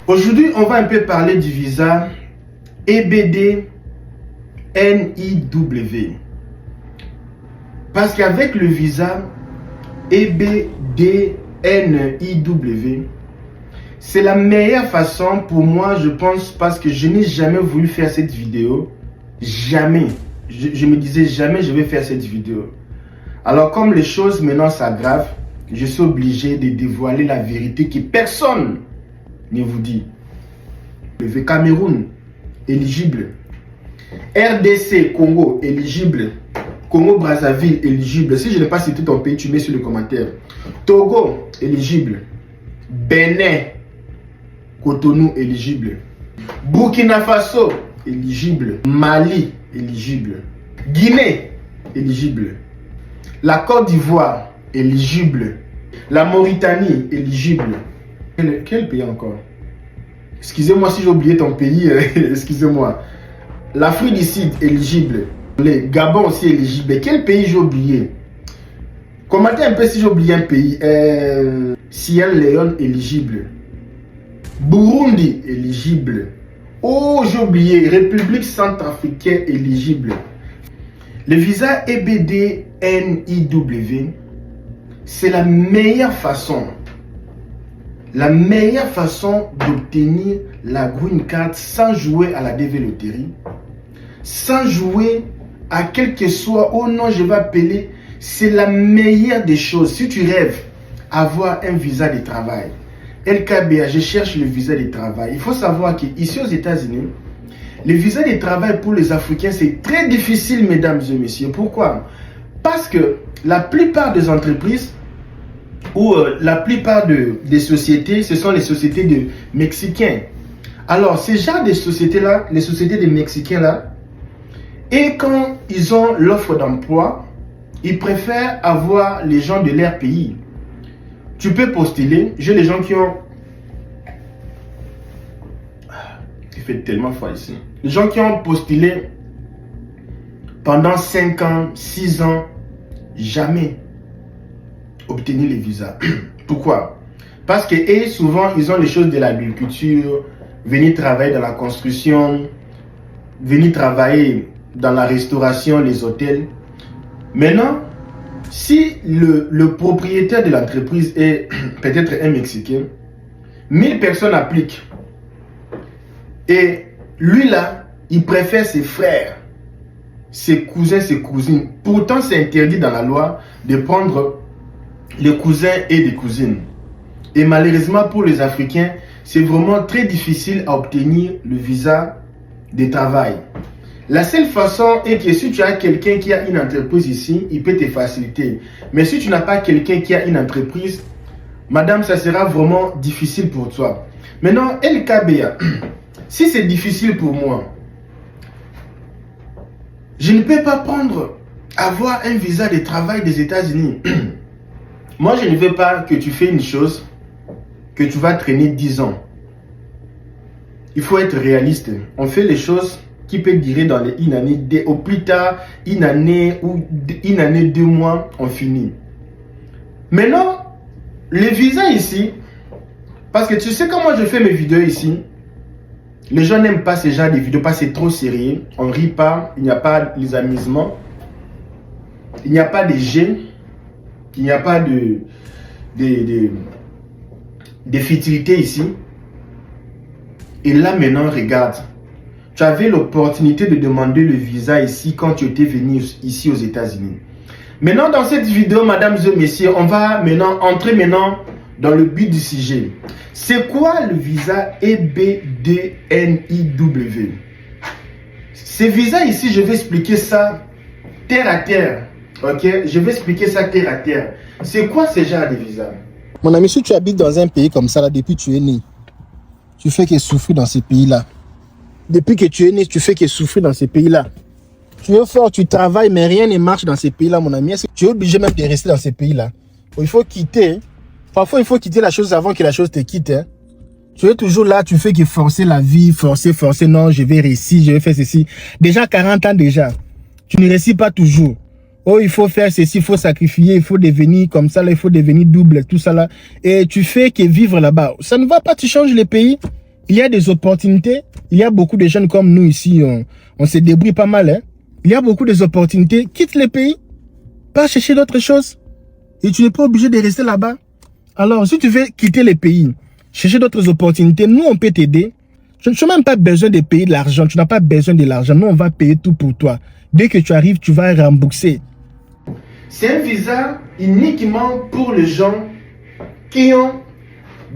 Aujourd'hui, on va un peu parler du visa EBD NIW. Parce qu'avec le visa EBD NIW, c'est la meilleure façon pour moi, je pense, parce que je n'ai jamais voulu faire cette vidéo. Jamais. Je me disais jamais je vais faire cette vidéo. Alors comme les choses maintenant s'aggravent, je suis obligé de dévoiler la vérité que personne ne vous dit. Le Cameroun, éligible. RDC, Congo, éligible. Congo, Brazzaville, éligible. Si je n'ai pas cité ton pays, tu mets sur le commentaire. Togo, éligible. Bénin, Cotonou, éligible. Burkina Faso, éligible. Mali, éligible. Guinée, éligible. La Côte d'Ivoire, éligible. La Mauritanie, éligible. Quel pays encore? Excusez-moi si j'ai oublié ton pays, excusez-moi. L'Afrique du Sud, éligible. Le Gabon aussi éligible. Quel pays j'ai oublié? Commentez un peu si j'ai oublié un pays. Sierra Leone, éligible. Burundi, éligible. Oh, j'ai oublié. République centrafricaine, éligible. Le visa EBD NIW, c'est la meilleure façon d'obtenir la green card sans jouer à la DV loterie, sans jouer à quel que soit, oh non, je vais appeler. C'est la meilleure des choses. Si tu rêves avoir un visa de travail, LKBA, je cherche le visa de travail. Il faut savoir qu'ici aux États-Unis, le visa de travail pour les Africains, c'est très difficile, mesdames et messieurs. Pourquoi? Parce que la plupart des entreprises ou la plupart des sociétés, ce sont les sociétés de Mexicains. Alors, ces genres de sociétés-là, les sociétés de Mexicains-là, et quand ils ont l'offre d'emploi, ils préfèrent avoir les gens de leur pays. Tu peux postuler. J'ai les gens qui ont... Il fait tellement froid ici. Les gens qui ont postulé pendant 5 ans, 6 ans, jamais obtenir les visas. Pourquoi? Parce que et souvent, ils ont les choses de l'agriculture, venir travailler dans la construction, venir travailler dans la restauration, les hôtels. Maintenant, si le propriétaire de l'entreprise est peut-être un Mexicain, 1000 personnes appliquent. Et lui là, il préfère ses frères, ses cousins, ses cousines. Pourtant, c'est interdit dans la loi de prendre les cousins et les cousines. Et malheureusement pour les Africains, c'est vraiment très difficile à obtenir le visa de travail. La seule façon est que si tu as quelqu'un qui a une entreprise ici, il peut te faciliter. Mais si tu n'as pas quelqu'un qui a une entreprise, madame, ça sera vraiment difficile pour toi. Maintenant, LKBA, si c'est difficile pour moi, je ne peux pas avoir un visa de travail des États-Unis. Moi, je ne veux pas que tu fais une chose, que tu vas traîner 10 ans. Il faut être réaliste. On fait les choses qui peut durer dans les une année, au plus tard, une année ou 2 mois, on finit. Maintenant, les visas ici, parce que tu sais comment je fais mes vidéos ici, les gens n'aiment pas ce genre de vidéos parce que c'est trop sérieux, on ne rit pas, il n'y a pas les amusements, il n'y a pas de jeux, il n'y a pas de futilité ici. Et là maintenant, regarde, tu avais l'opportunité de demander le visa ici quand tu étais venu ici aux États-Unis. Maintenant, dans cette vidéo, mesdames et messieurs, on va maintenant entrer dans le but du sujet. C'est quoi le visa EBDNIW? Ce visa ici, je vais expliquer ça terre à terre. Ok, je vais expliquer ça terre à terre. C'est quoi ce genre de visa? Mon ami, si tu habites dans un pays comme ça, là, depuis que tu es né, tu fais que souffrir dans ces pays-là. Depuis que tu es né, tu fais que souffrir dans ces pays-là. Tu es fort, tu travailles, mais rien ne marche dans ces pays-là, mon ami. Tu es obligé même de rester dans ces pays-là. Il faut quitter. Parfois, il faut quitter la chose avant que la chose te quitte. Hein. Tu es toujours là, tu fais que forcer la vie, forcer. Non, je vais réussir, je vais faire ceci. Déjà 40 ans déjà. Tu ne réussis pas toujours. Oh, il faut faire ceci, il faut sacrifier, il faut devenir comme ça, là, il faut devenir double, tout ça là. Et tu fais que vivre là-bas. Ça ne va pas, tu changes les pays. il y a des opportunités. Il y a beaucoup de jeunes comme nous ici, on se débrouille pas mal. Hein? Il y a beaucoup d'opportunités. Quitte les pays, pas chercher d'autres choses. Et tu n'es pas obligé de rester là-bas. Alors, si tu veux quitter les pays, chercher d'autres opportunités, nous, on peut t'aider. Tu n'as même pas besoin de payer de l'argent. Tu n'as pas besoin de l'argent. Nous, on va payer tout pour toi. Dès que tu arrives, tu vas rembourser. C'est un visa uniquement pour les gens qui ont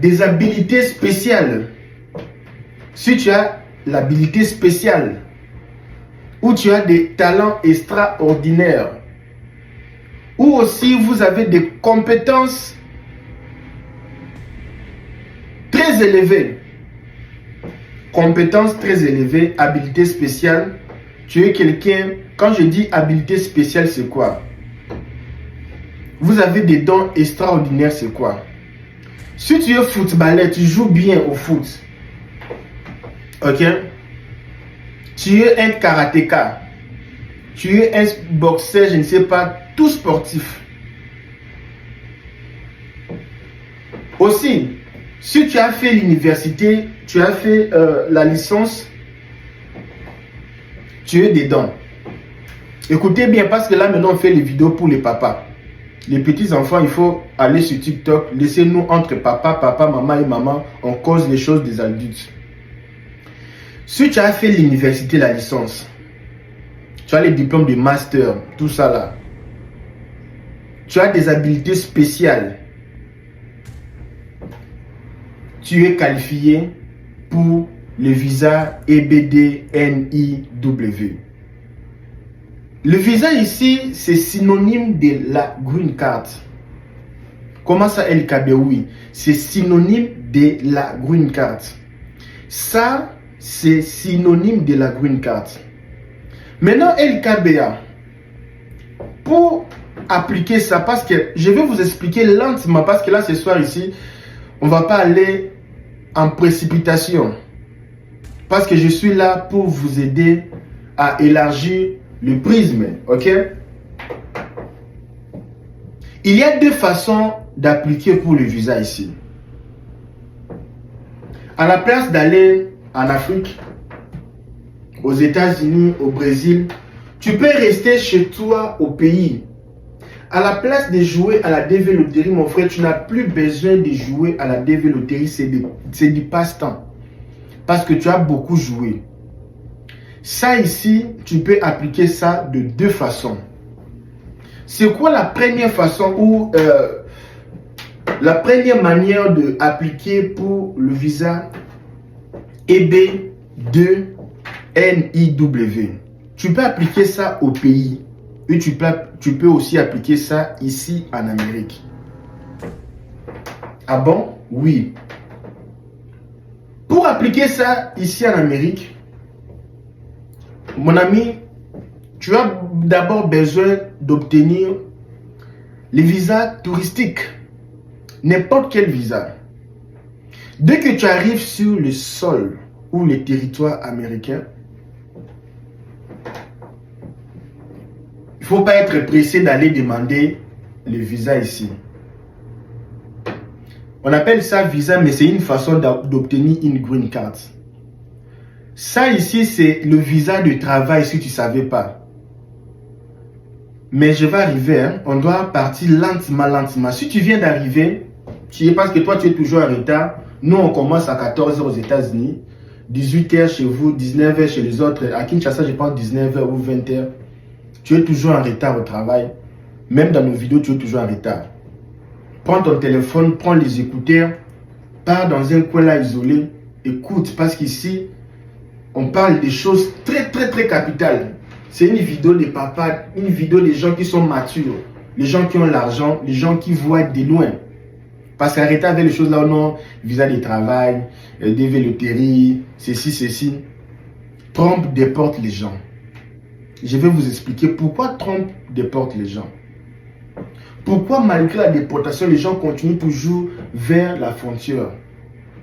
des habilités spéciales. Si tu as l'habilité spéciale ou tu as des talents extraordinaires ou aussi vous avez des compétences très élevées, compétences très élevées, habilité spéciale, tu es quelqu'un, quand je dis habilité spéciale, c'est quoi? Vous avez des dons extraordinaires, c'est quoi? Si tu es footballeur, tu joues bien au foot, ok? Tu es un karatéka, tu es un boxeur, je ne sais pas, tout sportif. Aussi, si tu as fait l'université, tu as fait la licence, tu es dedans. Écoutez bien, parce que là maintenant on fait les vidéos pour les papas. Les petits enfants, il faut aller sur TikTok. Laissez-nous entre papa, maman et maman. On cause les choses des adultes. Si tu as fait l'université, la licence, tu as les diplômes de master, tout ça là. Tu as des habilités spéciales. Tu es qualifié pour le visa EBD-NIW. Le visa ici, c'est synonyme de la green card. Comment ça, LKB? Oui, c'est synonyme de la green card. Ça, c'est synonyme de la green card. Maintenant, LKBA, pour appliquer ça, parce que je vais vous expliquer lentement, parce que là, ce soir ici, on ne va pas aller en précipitation. Parce que je suis là pour vous aider à élargir le prisme, ok? Il y a deux façons d'appliquer pour le visa ici. À la place d'aller en Afrique, aux États-Unis, au Brésil, tu peux rester chez toi au pays. À la place de jouer à la DV Loterie, mon frère, tu n'as plus besoin de jouer à la DV Loterie, c'est du passe-temps. Parce que tu as beaucoup joué. Ça ici, tu peux appliquer ça de deux façons. C'est quoi la première façon ou la première manière de appliquer pour le visa EB2NIW? Tu peux appliquer ça au pays et tu peux aussi appliquer ça ici en Amérique. Ah bon? Oui. Pour appliquer ça ici en Amérique, mon ami, tu as d'abord besoin d'obtenir les visas touristiques. N'importe quel visa. Dès que tu arrives sur le sol ou le territoire américain, il ne faut pas être pressé d'aller demander le visa ici. On appelle ça visa, mais c'est une façon d'obtenir une green card. Ça ici, c'est le visa de travail si tu ne savais pas. Mais je vais arriver, hein. On doit partir lentement. Si tu viens d'arriver, parce que toi tu es toujours en retard. Nous on commence à 14h aux États-Unis, 18h chez vous, 19h chez les autres. À Kinshasa, je pense 19h ou 20h. Tu es toujours en retard au travail. Même dans nos vidéos, tu es toujours en retard. Prends ton téléphone, prends les écouteurs, pars dans un coin là isolé, écoute, parce qu'ici, on parle des choses très capitales. C'est une vidéo des papas, une vidéo des gens qui sont matures, les gens qui ont l'argent, les gens qui voient de loin. Parce qu'arrêtez avec les choses là, non, visa de travail, DV Loterie, ceci. Trump déporte les gens. Je vais vous expliquer pourquoi Trump déporte les gens. Pourquoi malgré la déportation, les gens continuent toujours vers la frontière.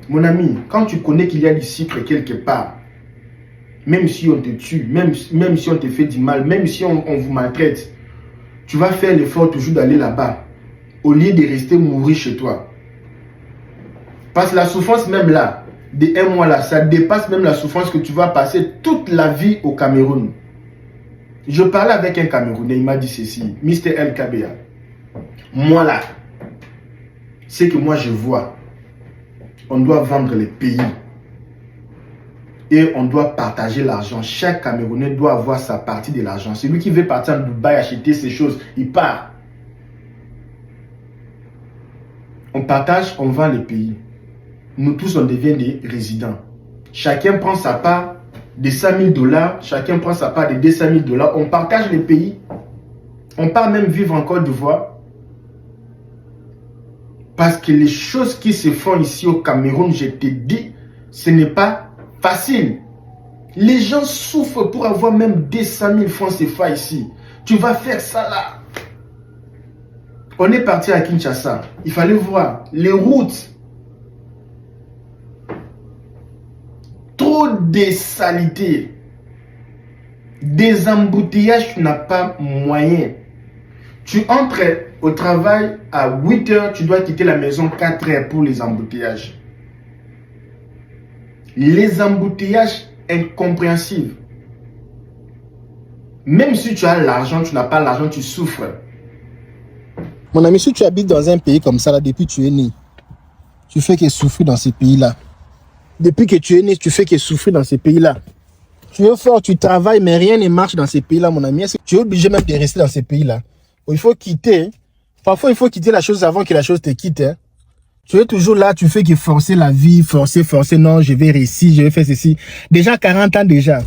Mon ami, quand tu connais qu'il y a du sucre quelque part, même si on te tue, même si on te fait du mal, même si on vous maltraite, tu vas faire l'effort toujours d'aller là-bas, au lieu de rester mourir chez toi. Parce que la souffrance même là, de un mois là, ça dépasse même la souffrance que tu vas passer toute la vie au Cameroun. Je parlais avec un Camerounais, il m'a dit ceci, Mr. LKBA. Moi là, c'est que moi je vois, on doit vendre les pays et on doit partager l'argent. Chaque Camerounais doit avoir sa partie de l'argent. Celui qui veut partir en Dubaï acheter ces choses, il part. On partage, on vend les pays. Nous tous, on devient des résidents. Chacun prend sa part de 100 000 $, chacun prend sa part de 200 000 $. On partage les pays. On part même vivre en Côte d'Ivoire. Parce que les choses qui se font ici au Cameroun, je te dis, ce n'est pas facile. Les gens souffrent pour avoir même 200 000 francs CFA ici. Tu vas faire ça là. On est parti à Kinshasa. Il fallait voir les routes. Trop de saleté. Des embouteillages, tu n'as pas moyen. Tu entres au travail à 8 h, tu dois quitter la maison 4 h pour les embouteillages. Les embouteillages incompréhensibles. Même si tu as l'argent, tu n'as pas l'argent, tu souffres. Mon ami, si tu habites dans un pays comme ça, là, depuis que tu es né, tu fais que souffrir dans ces pays-là. Depuis que tu es né, tu fais que souffrir dans ces pays-là. Tu es fort, tu travailles, mais rien ne marche dans ces pays-là, mon ami. Tu es obligé même de rester dans ces pays-là. Il faut quitter. Parfois, il faut quitter la chose avant que la chose te quitte. Hein. Tu es toujours là, tu fais que forcer la vie, forcer. Non, je vais réussir, je vais faire ceci. Déjà 40 ans déjà.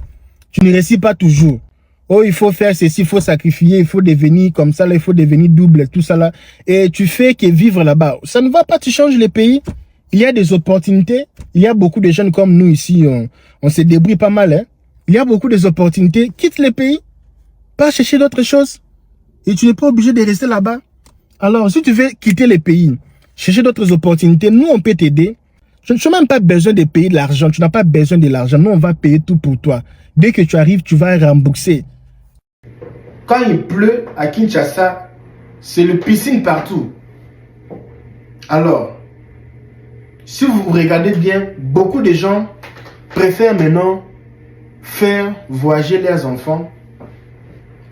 Tu ne réussis pas toujours. Oh, il faut faire ceci, il faut sacrifier, il faut devenir comme ça, là, il faut devenir double, tout ça là. Et tu fais que vivre là-bas. Ça ne va pas, tu changes les pays. Il y a des opportunités. Il y a beaucoup de jeunes comme nous ici, on se débrouille pas mal. Hein. Il y a beaucoup d'opportunités. Quitte les pays. Pas chercher d'autres choses. Et tu n'es pas obligé de rester là-bas. Alors, si tu veux quitter les pays, chercher d'autres opportunités, nous, on peut t'aider. Tu n'as même pas besoin de payer de l'argent. Tu n'as pas besoin de l'argent. Nous, on va payer tout pour toi. Dès que tu arrives, tu vas rembourser. Quand il pleut à Kinshasa, c'est le piscine partout. Alors, si vous regardez bien, beaucoup de gens préfèrent maintenant faire voyager leurs enfants,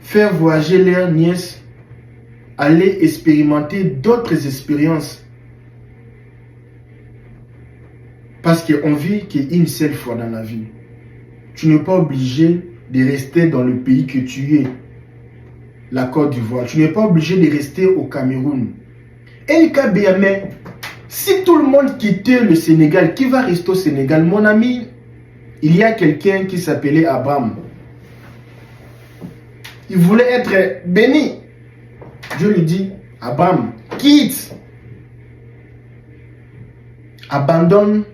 faire voyager leurs nièces, aller expérimenter d'autres expériences. Parce qu'on vit qu'une seule fois dans la vie. Tu n'es pas obligé de rester dans le pays que tu es, la Côte d'Ivoire. Tu n'es pas obligé de rester au Cameroun. Et mais si tout le monde quittait le Sénégal, qui va rester au Sénégal? Mon ami, il y a quelqu'un qui s'appelait Abraham. Il voulait être béni. Dieu lui dit, Abraham, quitte. Abandonne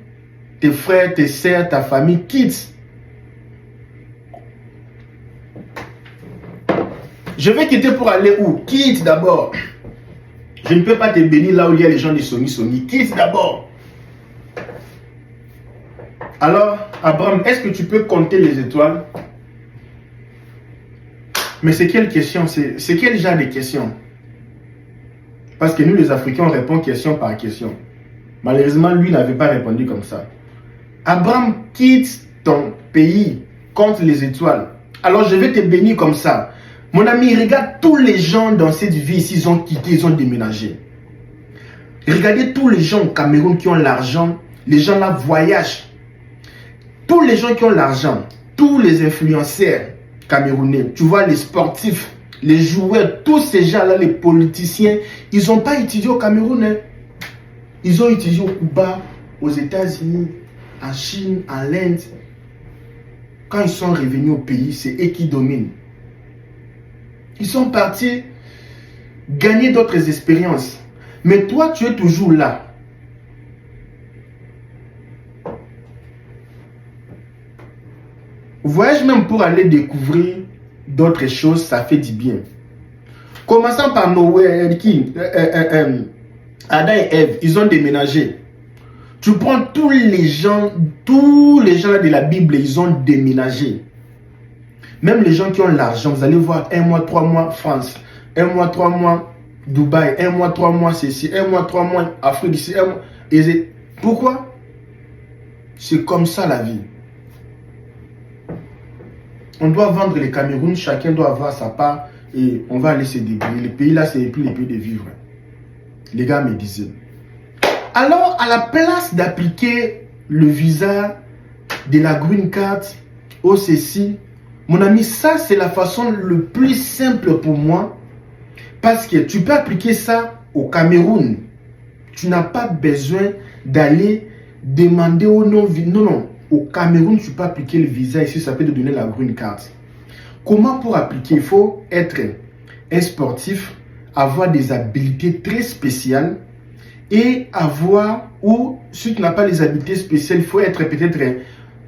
tes frères, tes sœurs, ta famille, quitte. Je vais quitter pour aller où? Quitte d'abord. Je ne peux pas te bénir là où il y a les gens de Sony. Quitte d'abord. Alors, Abraham, est-ce que tu peux compter les étoiles? Mais c'est quelle question? C'est quel genre de question? Parce que nous, les Africains, on répond question par question. Malheureusement, lui n'avait pas répondu comme ça. Abraham, quitte ton pays, compte les étoiles. Alors, je vais te bénir comme ça. Mon ami, regarde tous les gens dans cette vie ici, ils ont quitté, ils ont déménagé. Regardez tous les gens au Cameroun qui ont l'argent. Les gens là voyagent. Tous les gens qui ont l'argent, tous les influenceurs camerounais, tu vois, les sportifs, les joueurs, tous ces gens-là, les politiciens, ils n'ont pas étudié au Cameroun. Hein. Ils ont étudié au Cuba, aux États-Unis, en Chine, en Inde. Quand ils sont revenus au pays, c'est eux qui dominent. Ils sont partis gagner d'autres expériences. Mais toi, tu es toujours là. Voyage même pour aller découvrir d'autres choses, ça fait du bien. Commençons par Noé, Adam et Ève, ils ont déménagé. Tu prends tous les gens là de la Bible, ils ont déménagé. Même les gens qui ont l'argent, vous allez voir 1 mois, 3 mois France, 1 mois, 3 mois Dubaï, 1 mois, 3 mois ceci, 1 mois, 3 mois Afrique ici, 1 mois. Pourquoi? C'est comme ça la vie. On doit vendre le Cameroun, chacun doit avoir sa part et on va aller se débrouiller. Le pays là, c'est plus le pays de vivre. Les gars me disaient. Alors, à la place d'appliquer le visa de la green card au ceci, mon ami, ça c'est la façon le plus simple pour moi parce que tu peux appliquer ça au Cameroun. Tu n'as pas besoin d'aller demander au non. Non. Au Cameroun, tu peux appliquer le visa ici, ça peut te donner la green card. Comment pour appliquer? Il faut être un sportif, avoir des habiletés très spéciales et avoir, ou si tu n'as pas les habiletés spéciales, il faut être peut-être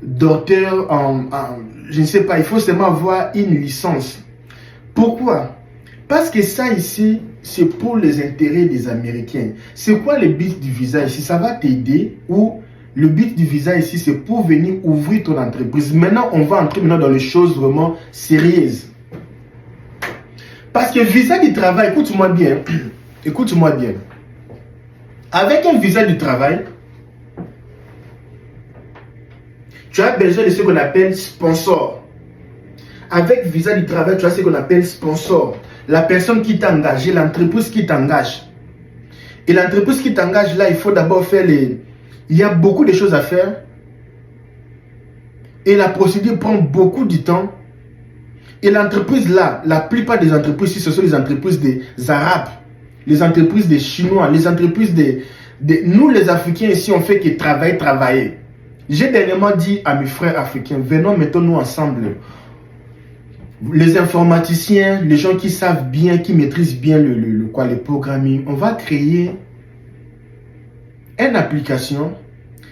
docteur je ne sais pas, il faut seulement avoir une licence. Pourquoi? Parce que ça ici, c'est pour les intérêts des Américains. C'est quoi le but du visa ici? Ça va t'aider ou le but du visa ici, c'est pour venir ouvrir ton entreprise. Maintenant, on va entrer dans les choses vraiment sérieuses. Parce que visa du travail, écoute-moi bien. Écoute-moi bien. Avec un visa du travail, tu as besoin de ce qu'on appelle sponsor. Avec visa du travail, tu as ce qu'on appelle sponsor. La personne qui t'engage, l'entreprise qui t'engage. Et l'entreprise qui t'engage, là, il faut d'abord faire les... Il y a beaucoup de choses à faire. Et la procédure prend beaucoup de temps. Et l'entreprise là, la plupart des entreprises, ce sont les entreprises des Arabes, les entreprises des Chinois, les entreprises des... Nous les Africains ici, on fait que travailler. J'ai dernièrement dit à mes frères africains, venons, mettons-nous ensemble. Les informaticiens, les gens qui savent bien, qui maîtrisent bien le programming, on va créer une application.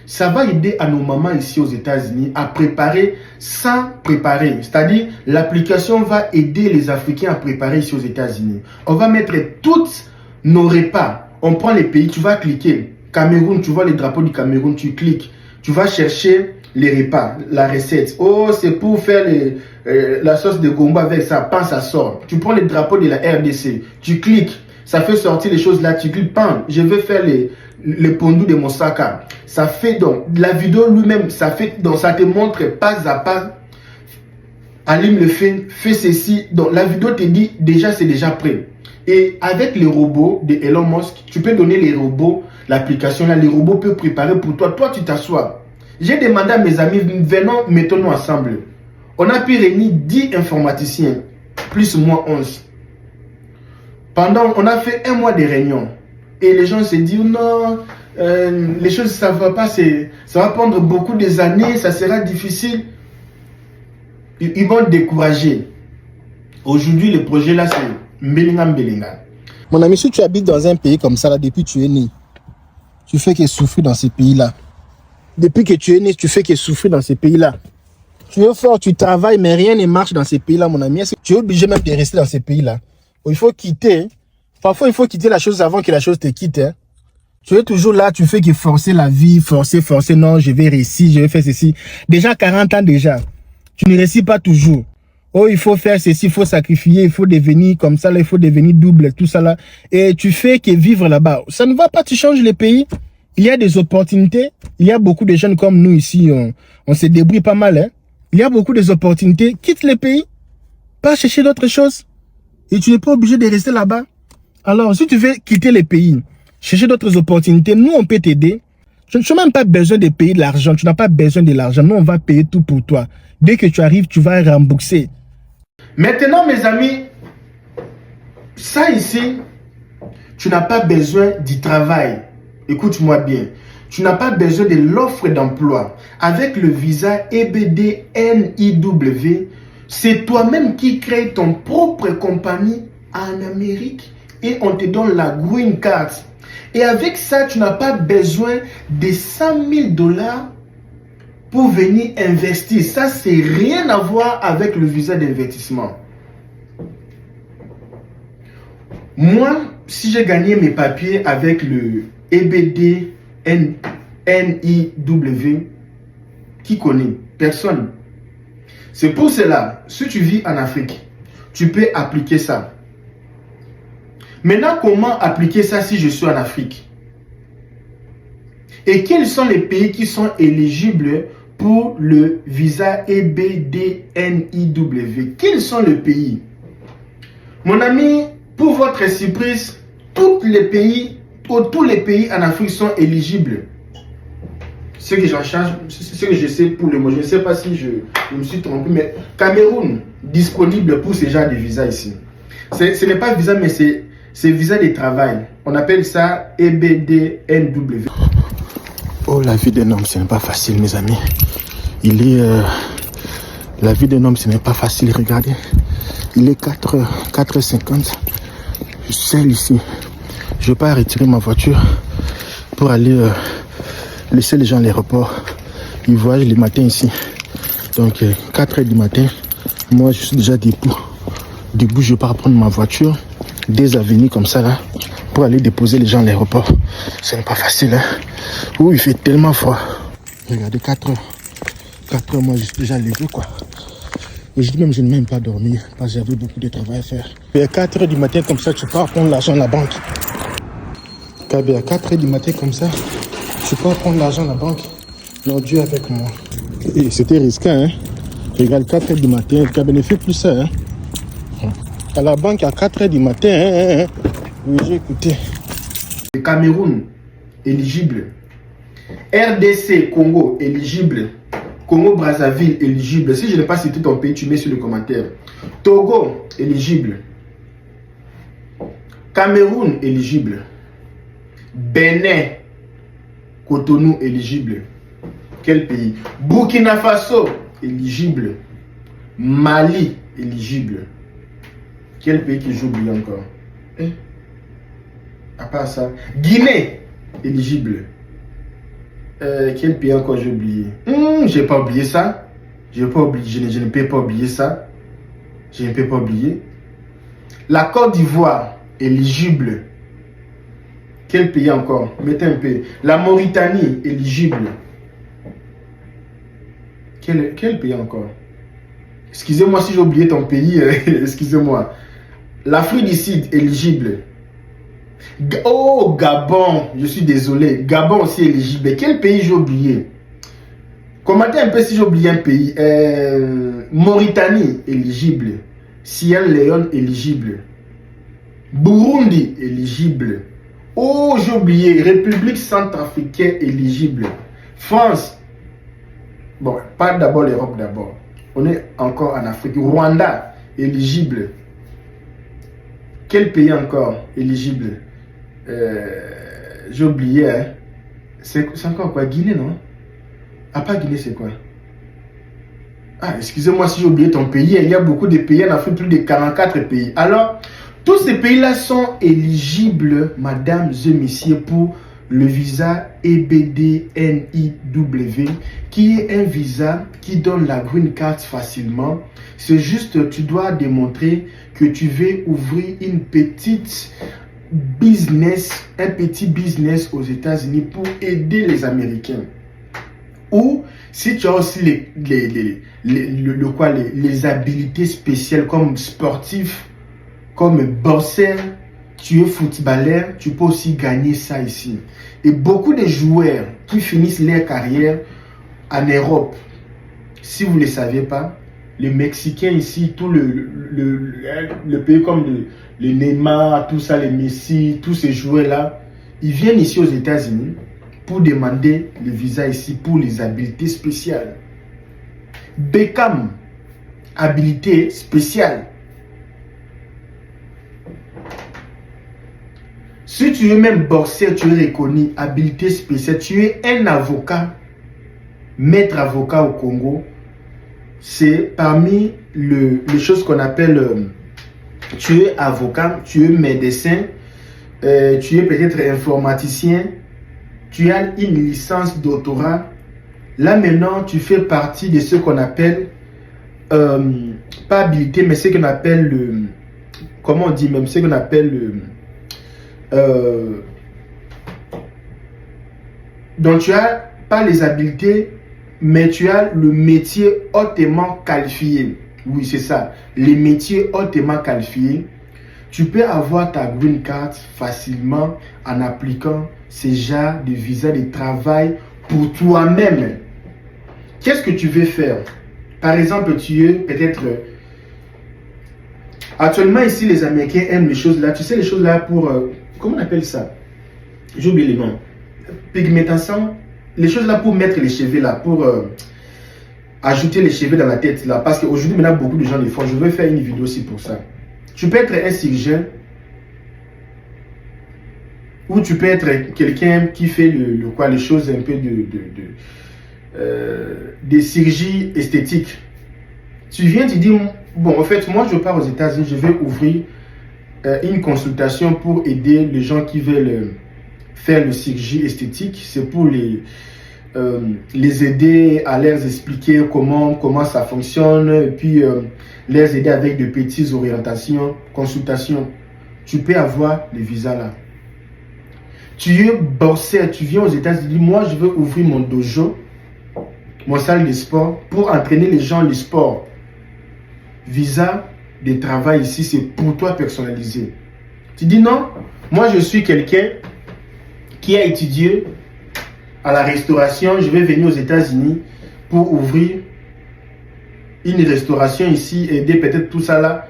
Ça va aider à nos mamans ici aux États-Unis à préparer sans préparer. C'est-à-dire, l'application va aider les Africains à préparer ici aux États-Unis. On va mettre tous nos repas. On prend les pays, tu vas cliquer. Cameroun, tu vois le drapeau du Cameroun, tu cliques. Tu vas chercher les repas, la recette. Oh, c'est pour faire la sauce de gombo avec ça. Pan, ça sort. Tu prends le drapeau de la RDC. Tu cliques. Ça fait sortir les choses là. Tu cliques. Pan, je vais faire le pondou de Mosaka. Ça fait donc. La vidéo lui-même, ça fait donc. Ça te montre pas à pas. Allume le fais ceci. Donc la vidéo te dit déjà, c'est déjà prêt. Et avec les robots de Elon Musk, tu peux donner les robots, l'application là, les robots peuvent préparer pour toi. Toi, tu t'assois. J'ai demandé à mes amis, venons, mettons-nous ensemble. On a pu réunir 10 informaticiens, plus ou moins 11. On a fait un mois de réunion. Et les gens se disent, non, les choses, ça ne va pas, ça va prendre beaucoup des années, ça sera difficile. Ils vont décourager. Aujourd'hui, le projet là, c'est Mbelinga. Mon ami, si tu habites dans un pays comme ça, là, depuis que tu es né, tu fais que souffrir dans ces pays-là. Depuis que tu es né, tu fais que souffrir dans ces pays-là. Tu es fort, tu travailles, mais rien ne marche dans ces pays-là, mon ami. Tu es obligé même de rester dans ces pays-là. Il faut quitter. Parfois, il faut quitter la chose avant que la chose te quitte. Hein. Tu es toujours là, tu fais que forcer la vie, forcer. Non, je vais réussir, je vais faire ceci. Déjà 40 ans déjà. Tu ne réussis pas toujours. Oh, il faut faire ceci, il faut sacrifier, il faut devenir comme ça, là, il faut devenir double, tout ça là. Et tu fais que vivre là-bas. Ça ne va pas, tu changes les pays. Il y a des opportunités. Il y a beaucoup de jeunes comme nous ici, on se débrouille pas mal. Hein. Il y a beaucoup d'opportunités. Quitte les pays. Pas chercher d'autres choses. Et tu n'es pas obligé de rester là-bas. Alors, si tu veux quitter les pays, chercher d'autres opportunités, nous, on peut t'aider. Tu n'as même pas besoin de payer de l'argent. Tu n'as pas besoin de l'argent. Nous, on va payer tout pour toi. Dès que tu arrives, tu vas rembourser. Maintenant, mes amis, ça ici, tu n'as pas besoin du travail. Écoute-moi bien. Tu n'as pas besoin de l'offre d'emploi. Avec le visa EBD-NIW, c'est toi-même qui crée ton propre compagnie en Amérique et on te donne la green card. Et avec ça, tu n'as pas besoin de 100 000 $ pour venir investir. Ça, c'est rien à voir avec le visa d'investissement. Moi, si j'ai gagné mes papiers avec le EBD NIW, qui connaît? Personne. C'est pour cela, si tu vis en Afrique, tu peux appliquer ça. Maintenant, comment appliquer ça si je suis en Afrique? Et quels sont les pays qui sont éligibles pour le visa EBDNIW? Quels sont les pays? Mon ami, pour votre surprise, tous les pays en Afrique sont éligibles. Ce que j'en charge, ce que je sais pour le moment, je ne sais pas si je me suis trompé, mais Cameroun disponible pour ce genre de visa ici. Ce n'est pas visa, mais c'est visa de travail. On appelle ça EBDNW. Oh, la vie d'un homme, ce n'est pas facile, mes amis. La vie d'un homme, ce n'est pas facile. Regardez, il est 4h50. Je suis seul ici. Je ne vais pas retirer ma voiture pour aller laisser les gens à l'aéroport. Ils voyagent le matin ici. Donc, 4h du matin, moi, je suis déjà debout. Debout, je pars prendre ma voiture des avenues comme ça, là, pour aller déposer les gens à l'aéroport. Ce n'est pas facile, hein. Ouh, il fait tellement froid. Regardez, 4h. 4h, moi, je suis déjà levé, quoi. Aujourd'hui même, je n'ai même pas dormi parce que j'avais beaucoup de travail à faire. Et à 4h du matin, comme ça, tu pars prendre l'argent à la banque. À 4h du matin, comme ça, tu pars prendre l'argent à la banque. Non, Dieu avec moi. Et c'était risqué, hein. Regarde, 4h du matin, tu as bénéficié plus ça, hein. À la banque à 4h du matin, hein. Oui, j'ai écouté. Le Cameroun, éligible. RDC, Congo, éligible. Congo-Brazzaville, éligible. Si je n'ai pas cité ton pays, tu mets sur le commentaire. Togo, éligible. Cameroun, éligible. Bénin, Cotonou, éligible. Quel pays? Burkina Faso, éligible. Mali, éligible. Quel pays que j'oublie encore? À part ça. Guinée, éligible. Quel pays encore j'ai oublié? J'ai pas oublié ça. Je ne peux pas oublier ça. Je ne peux pas oublier. La Côte d'Ivoire, éligible. Quel pays encore? Mettez un peu. La Mauritanie, éligible. Quel pays encore? Excusez-moi si j'ai oublié ton pays. Excusez-moi. L'Afrique du Sud, éligible. Oh, Gabon, je suis désolé. Gabon aussi éligible. Quel pays j'ai oublié? Commentez un peu si j'ai oublié un pays. Mauritanie, éligible. Sierra Leone, éligible. Burundi, éligible. Oh, j'ai oublié. République centrafricaine, éligible. France. Bon, pas d'abord l'Europe d'abord. On est encore en Afrique. Rwanda, éligible. Quel pays encore éligible? J'ai oublié, hein. C'est encore quoi? Guinée, non? Ah, pas Guinée, c'est quoi? Ah, excusez-moi si j'ai oublié ton pays. Il y a beaucoup de pays en Afrique, plus de 44 pays. Alors, tous ces pays-là sont éligibles, mesdames et messieurs, pour le visa EBDNIW, qui est un visa qui donne la green card facilement. C'est juste, tu dois démontrer que tu veux ouvrir une petite business, un petit business aux États-Unis pour aider les Américains. Ou si tu as aussi les habilités spéciales comme sportif, comme boxeur, tu es footballeur, tu peux aussi gagner ça ici. Et beaucoup de joueurs qui finissent leur carrière en Europe, si vous ne le savez pas, les Mexicains ici, tout le pays comme le Neymar, tout ça, les Messi, tous ces joueurs-là, ils viennent ici aux États-Unis pour demander le visa ici pour les habilités spéciales. Beckham, habilité spéciale. Si tu es même boxeur, tu es reconnu, habilité spéciale, tu es un avocat, maître avocat au Congo. C'est parmi les choses qu'on appelle, tu es avocat, tu es médecin, tu es peut-être informaticien, tu as une licence doctorat. Là maintenant, tu fais partie de ce qu'on appelle, pas habilité, mais ce qu'on appelle comment on dit même, ce qu'on appelle donc tu as pas les habiletés, mais tu as le métier hautement qualifié. Oui, c'est ça. Les métiers hautement qualifiés. Tu peux avoir ta green card facilement en appliquant ces genres de visa de travail pour toi-même. Qu'est-ce que tu veux faire? Par exemple, tu es peut-être... Actuellement, ici, les Américains aiment les choses là. Tu sais, les choses là pour... comment on appelle ça? J'ai oublié les noms. Pigmentation. Les choses là pour mettre les cheveux là, pour ajouter les cheveux dans la tête là. Parce qu'aujourd'hui, maintenant, beaucoup de gens le font. Je vais faire une vidéo aussi pour ça. Tu peux être un chirurgien ou tu peux être quelqu'un qui fait les choses un peu des chirurgies esthétiques. Tu viens, tu dis, bon, en fait, moi, je pars aux États-Unis, je vais ouvrir une consultation pour aider les gens qui veulent faire le chirurgie esthétique. C'est pour les aider à leur expliquer comment ça fonctionne et puis les aider avec de petites orientations, consultations. Tu peux avoir les visas là. Tu es boxeur, tu viens aux États-Unis, moi je veux ouvrir mon dojo, mon salle de sport pour entraîner les gens le sport. Visa de travail ici, c'est pour toi personnalisé. Tu dis non, moi je suis quelqu'un qui a étudié à la restauration, je vais venir aux États-Unis pour ouvrir une restauration ici, aider peut-être tout ça là.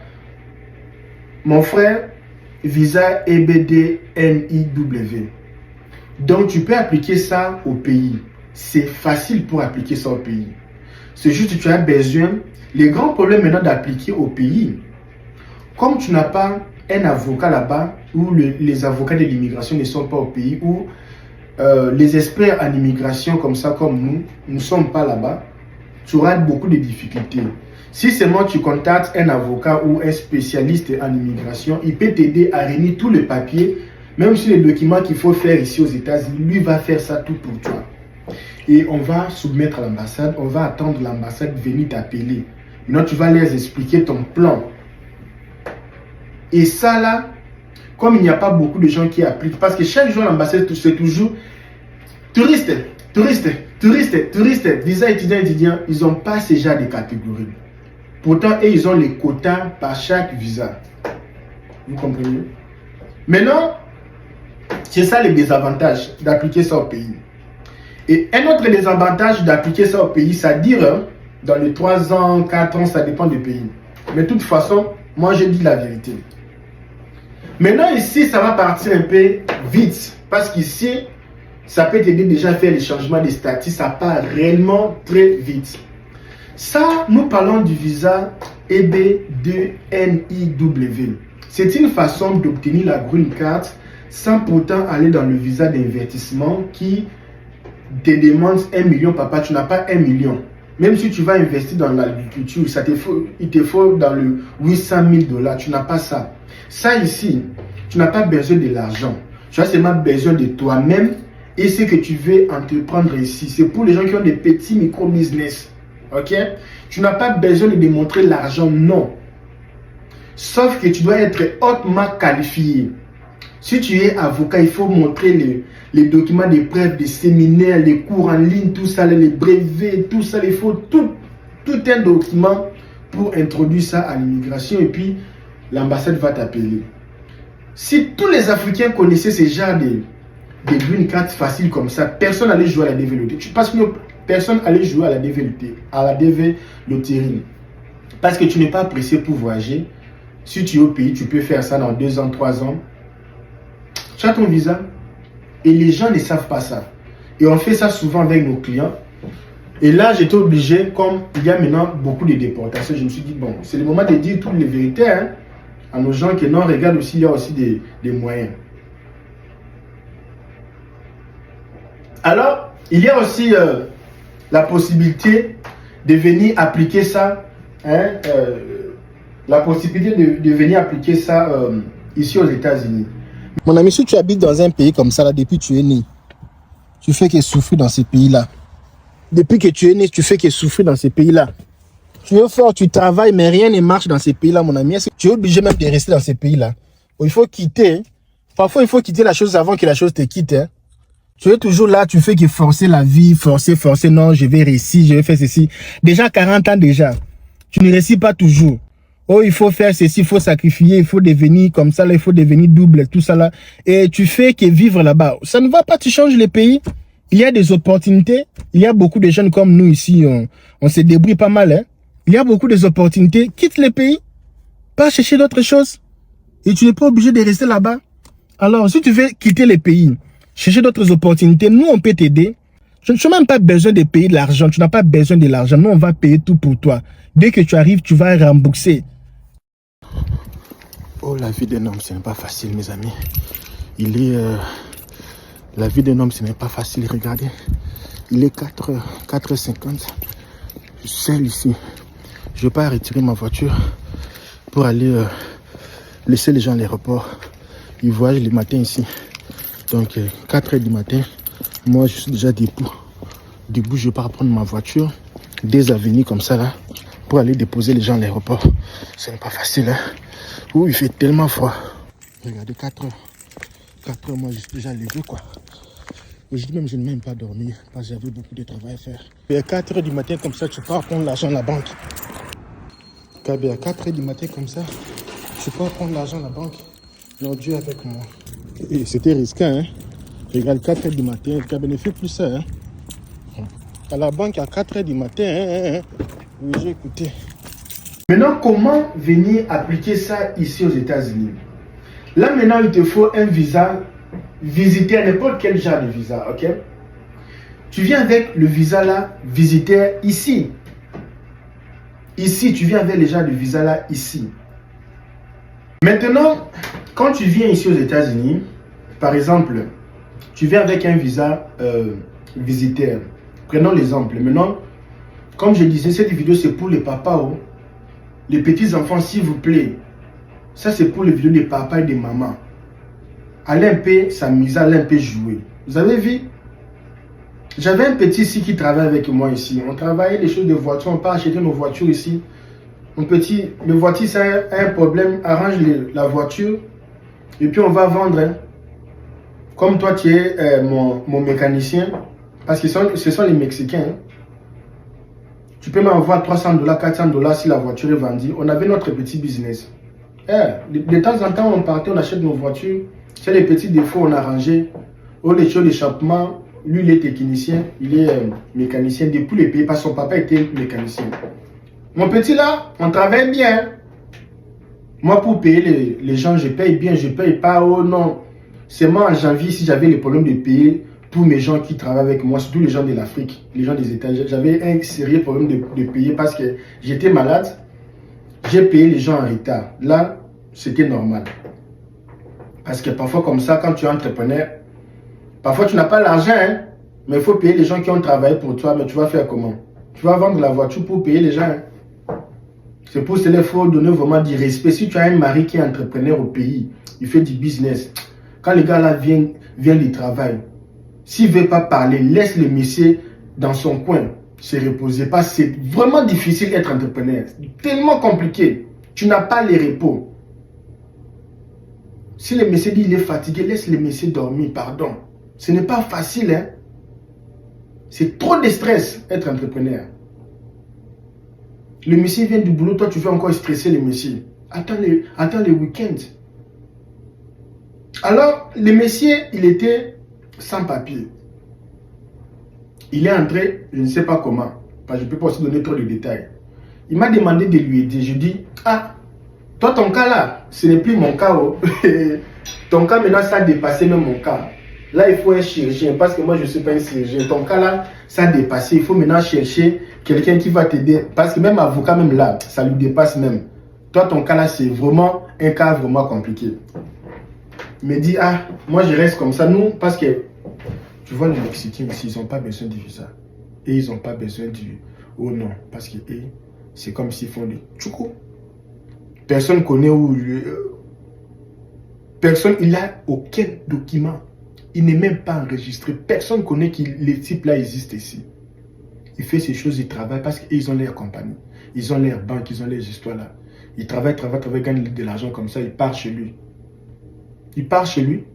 Mon frère, visa EBDNIW. Donc tu peux appliquer ça au pays. C'est facile pour appliquer ça au pays. C'est juste que tu as besoin. Les grands problèmes maintenant d'appliquer au pays, comme tu n'as pas un avocat là-bas, ou les avocats de l'immigration ne sont pas au pays, ou les experts en immigration comme ça, comme nous, ne sommes pas là-bas, tu auras beaucoup de difficultés. Si seulement tu contactes un avocat ou un spécialiste en immigration, il peut t'aider à réunir tous les papiers, même sur les documents qu'il faut faire ici aux États-Unis, lui va faire ça tout pour toi. Et on va soumettre à l'ambassade, on va attendre l'ambassade venir t'appeler. Maintenant, tu vas leur expliquer ton plan. Et ça là, comme il n'y a pas beaucoup de gens qui appliquent, parce que chaque jour l'ambassade, c'est toujours touriste, visa étudiant, ils n'ont pas ce genre de catégories. Pourtant, ils ont les quotas par chaque visa. Vous comprenez? Maintenant, c'est ça le désavantage d'appliquer ça au pays. Et un autre désavantage d'appliquer ça au pays, ça dure dans les 3 ans, 4 ans, ça dépend du pays. Mais de toute façon, moi je dis la vérité. Maintenant ici, ça va partir un peu vite. Parce qu'ici, ça peut t'aider déjà à faire les changements de statut. Ça part réellement très vite. Ça, nous parlons du visa EB2NIW. C'est une façon d'obtenir la green card sans pourtant aller dans le visa d'investissement qui te demande 1 million. Papa, tu n'as pas 1 million. Même si tu vas investir dans l'agriculture, il te faut dans le 800 000 $. Tu n'as pas ça. Ça ici, tu n'as pas besoin de l'argent. Tu as seulement besoin de toi-même et ce que tu veux entreprendre ici. C'est pour les gens qui ont des petits micro-business. Ok? Tu n'as pas besoin de démontrer l'argent, non. Sauf que tu dois être hautement qualifié. Si tu es avocat, il faut montrer les documents de preuve, des séminaires, les cours en ligne, tout ça, les brevets, tout ça. Il faut tout un document pour introduire ça à l'immigration et puis l'ambassade va t'appeler. Si tous les Africains connaissaient ce genre de green card facile comme ça, personne n'allait jouer à la DV Lottery. Parce que personne n'allait jouer à la DV Lottery. Parce que tu n'es pas pressé pour voyager. Si tu es au pays, tu peux faire ça dans 2 ans, 3 ans. Tu as ton visa. Et les gens ne savent pas ça. Et on fait ça souvent avec nos clients. Et là, j'étais obligé, comme il y a maintenant beaucoup de déportations, je me suis dit, bon, c'est le moment de dire toutes les vérités hein, à nos gens que non, regarde aussi, il y a aussi des moyens. Alors, il y a aussi la possibilité de venir appliquer ça, hein, la possibilité de venir appliquer ça ici aux États-Unis. Mon ami, si tu habites dans un pays comme ça, là, depuis que tu es né, tu fais que souffrir dans ces pays-là. Depuis que tu es né, tu fais que souffrir dans ces pays-là. Tu es fort, tu travailles, mais rien ne marche dans ces pays-là, mon ami. Est-ce que tu es obligé même de rester dans ces pays-là? Il faut quitter. Parfois, il faut quitter la chose avant que la chose te quitte. Hein. Tu es toujours là, tu fais que forcer la vie, forcer. Non, je vais réussir, je vais faire ceci. Déjà 40 ans déjà. Tu ne réussis pas toujours. Oh, il faut faire ceci, il faut sacrifier, il faut devenir comme ça, là, il faut devenir double, tout ça là. Et tu fais que vivre là-bas. Ça ne va pas, tu changes les pays. Il y a des opportunités. Il y a beaucoup de jeunes comme nous ici, on se débrouille pas mal. Hein? Il y a beaucoup d'opportunités. Quitte les pays, pas chercher d'autres choses. Et tu n'es pas obligé de rester là-bas. Alors, si tu veux quitter les pays, chercher d'autres opportunités, nous, on peut t'aider. Tu n'as même pas besoin de payer de l'argent. Tu n'as pas besoin de l'argent. Nous, on va payer tout pour toi. Dès que tu arrives, tu vas rembourser. Oh, la vie d'un homme, ce n'est pas facile, mes amis. La vie d'un homme, ce n'est pas facile. Regardez, il est 4h50. Je suis seul ici. Je ne vais pas retirer ma voiture pour aller laisser les gens à l'aéroport. Ils voyagent le matin ici. Donc, 4h du matin, moi, je suis déjà debout. Debout, je vais pas prendre ma voiture des avenues comme ça, là, pour aller déposer les gens à l'aéroport. Ce n'est pas facile, hein. Ouh, il fait tellement froid. Regardez, 4h. 4h, moi, je suis déjà levé, quoi. Aujourd'hui même, je n'ai même pas dormi parce que j'avais beaucoup de travail à faire. Et à 4h du matin, comme ça, tu pars prendre l'argent à la banque. À 4h du matin, comme ça, tu pars prendre l'argent à la banque. Non, Dieu avec moi. Et c'était risqué, hein. Regarde, 4h du matin, le ne fait plus ça, hein. À la banque à 4h du matin, hein. Oui, j'ai écouté. Maintenant, comment venir appliquer ça ici aux États-Unis? Là, maintenant, il te faut un visa, visiter n'importe quel genre de visa, ok? Tu viens avec le visa là, visiter ici. Ici, tu viens avec le genre de visa là, ici. Maintenant, quand tu viens ici aux États-Unis, par exemple, tu viens avec un visa visiteur. Prenons l'exemple. Maintenant, comme je disais, cette vidéo c'est pour les papas, oh. Les petits enfants, s'il vous plaît. Ça c'est pour les vidéos des papas et des mamans. Allez un peu s'amuser, allez un peu jouer. Vous avez vu? J'avais un petit ici qui travaille avec moi ici. On travaillait des choses de voiture, on part acheter nos voitures ici. Mon petit, le voiture, ça a un problème, arrange la voiture et puis on va vendre. Hein. Comme toi, tu es mon mécanicien, parce que ce sont les Mexicains. Hein. Tu peux m'envoyer $300, $400 si la voiture est vendue. On avait notre petit business. De temps en temps, on partait, on achète nos voitures. C'est les petits défauts, on a arrangé. Oh, les choses d'échappement, lui, il est technicien, il est mécanicien depuis les pays, parce que son papa était mécanicien. Mon petit là, on travaille bien. Moi, pour payer les gens, je paye bien, je paye pas. Oh non. C'est moi en janvier, si j'avais le problème de payer tous mes gens qui travaillent avec moi, surtout les gens de l'Afrique, les gens des États-Unis. J'avais un sérieux problème de payer parce que j'étais malade. J'ai payé les gens en retard. Là, c'était normal. Parce que parfois, comme ça, quand tu es entrepreneur, parfois tu n'as pas l'argent, hein, mais il faut payer les gens qui ont travaillé pour toi. Mais tu vas faire comment? Tu vas vendre la voiture pour payer les gens. Hein. C'est pour cela qu'il faut donner vraiment du respect. Si tu as un mari qui est entrepreneur au pays, il fait du business. Quand le gars là vient du travail, s'il ne veut pas parler, laisse le monsieur dans son coin se reposer. Parce que c'est vraiment difficile d'être entrepreneur. C'est tellement compliqué. Tu n'as pas les repos. Si le monsieur dit qu'il est fatigué, laisse le monsieur dormir, pardon. Ce n'est pas facile, hein. C'est trop de stress, être entrepreneur. Le monsieur vient du boulot, toi tu veux encore stresser le monsieur. Attends le week-end. Alors, le monsieur, il était sans papier. Il est entré, je ne sais pas comment, parce que je ne peux pas aussi donner trop de détails. Il m'a demandé de lui aider. Je dis, ah, toi ton cas là, ce n'est plus mon cas. Oh. Ton cas maintenant, ça a dépassé même mon cas. Là, il faut un chirurgien, parce que moi, je ne suis pas un chirurgien. Ton cas là, ça a dépassé. Il faut maintenant chercher quelqu'un qui va t'aider. Parce que même avocat, même là, ça lui dépasse même. Toi, ton cas là, c'est vraiment un cas vraiment compliqué. Il me dit, ah, moi, je reste comme ça. Nous, parce que, tu vois, les Mexicains ici, ils n'ont pas besoin du visa. Et ils n'ont pas besoin du... Oh non, parce que c'est comme s'ils font du tchoukou. Personne ne connaît où... Personne, il n'a aucun document. Il n'est même pas enregistré. Personne ne connaît que les types là existent ici. Il fait ces choses, il travaille parce qu'ils ont leur compagnie. Ils ont leur banque, ils ont leurs histoires là. Il travaille, gagne de l'argent comme ça, il part chez lui. Il part chez lui.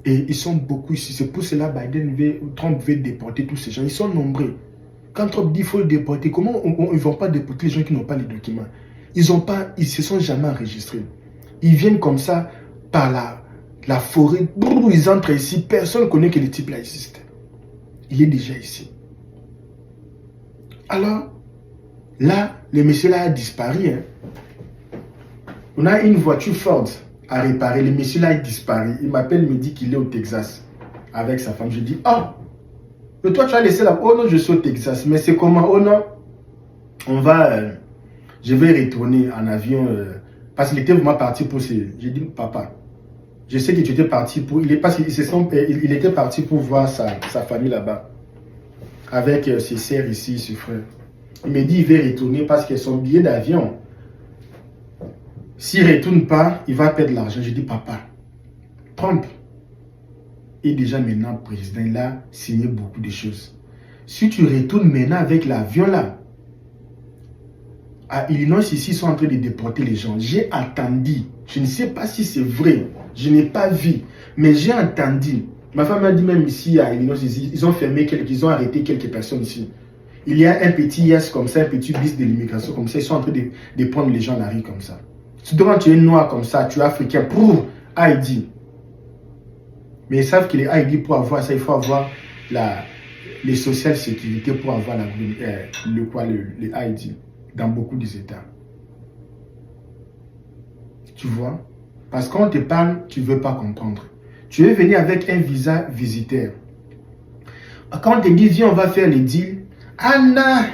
Et ils sont beaucoup ici. C'est pour cela que Trump veut déporter tous ces gens. Ils sont nombreux. Quand Trump dit qu'il faut le déporter, comment ils ne vont pas déporter les gens qui n'ont pas les documents? ils se sont jamais enregistrés. Ils viennent comme ça par la forêt. Ils entrent ici. Personne ne connaît que le type là existe. Il est déjà ici. Alors, là, le monsieur là a disparu. Hein. On a une voiture Ford à réparer. Le monsieur là a disparu. Il m'appelle, il me dit qu'il est au Texas avec sa femme. Je dis, oh, mais toi tu as laissé là. Oh non, je suis au Texas. Mais c'est comment? Oh non, je vais retourner en avion. Parce qu'il était vraiment parti pour ces... J'ai dit, papa, je sais que tu étais parti pour... Il était parti pour voir sa famille là-bas. Avec ses sœurs ici, ses frères. Il me dit, il va retourner parce que son billet d'avion, s'il ne retourne pas, il va perdre l'argent. Je dis, papa, Trump est déjà maintenant président. Il a signé beaucoup de choses. Si tu retournes maintenant avec l'avion là, à Illinois, ici, ils sont en train de déporter les gens. J'ai entendu, je ne sais pas si c'est vrai, je n'ai pas vu, mais j'ai entendu. Ma femme m'a dit même ici à Illinois, ils ont ils ont arrêté quelques personnes ici. Il y a un petit yes comme ça, un petit bis de l'immigration comme ça, ils sont en train de prendre les gens à la rue comme ça. Surtout quand tu es noir comme ça, tu es africain, pour ID. Mais ils savent que les ID, pour avoir ça, il faut avoir les social sécurité pour avoir les ID dans beaucoup des États. Tu vois? Parce qu'on te parle, tu ne veux pas comprendre. Tu es venu avec un visa visiteur. Quand on te dit, viens, on va faire les deals. Ah non,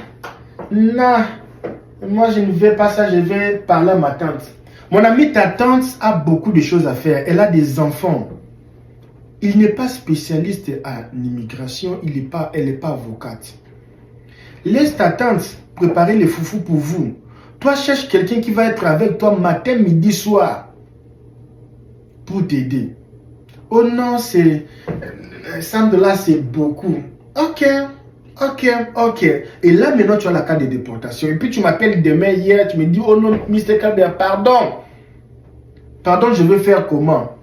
moi je ne vais pas ça, je vais parler à ma tante. Mon ami, ta tante a beaucoup de choses à faire. Elle a des enfants. Il n'est pas spécialiste en immigration, elle n'est pas avocate. Laisse ta tante préparer les foufous pour vous. Toi, cherche quelqu'un qui va être avec toi matin, midi, soir. Pour t'aider. Oh non, c'est... $100, c'est beaucoup. Ok. Et là, maintenant, tu as la carte de déportation. Et puis, tu m'appelles demain, hier, tu me dis, oh non, Mr. Kader, pardon. Pardon, je veux faire comment?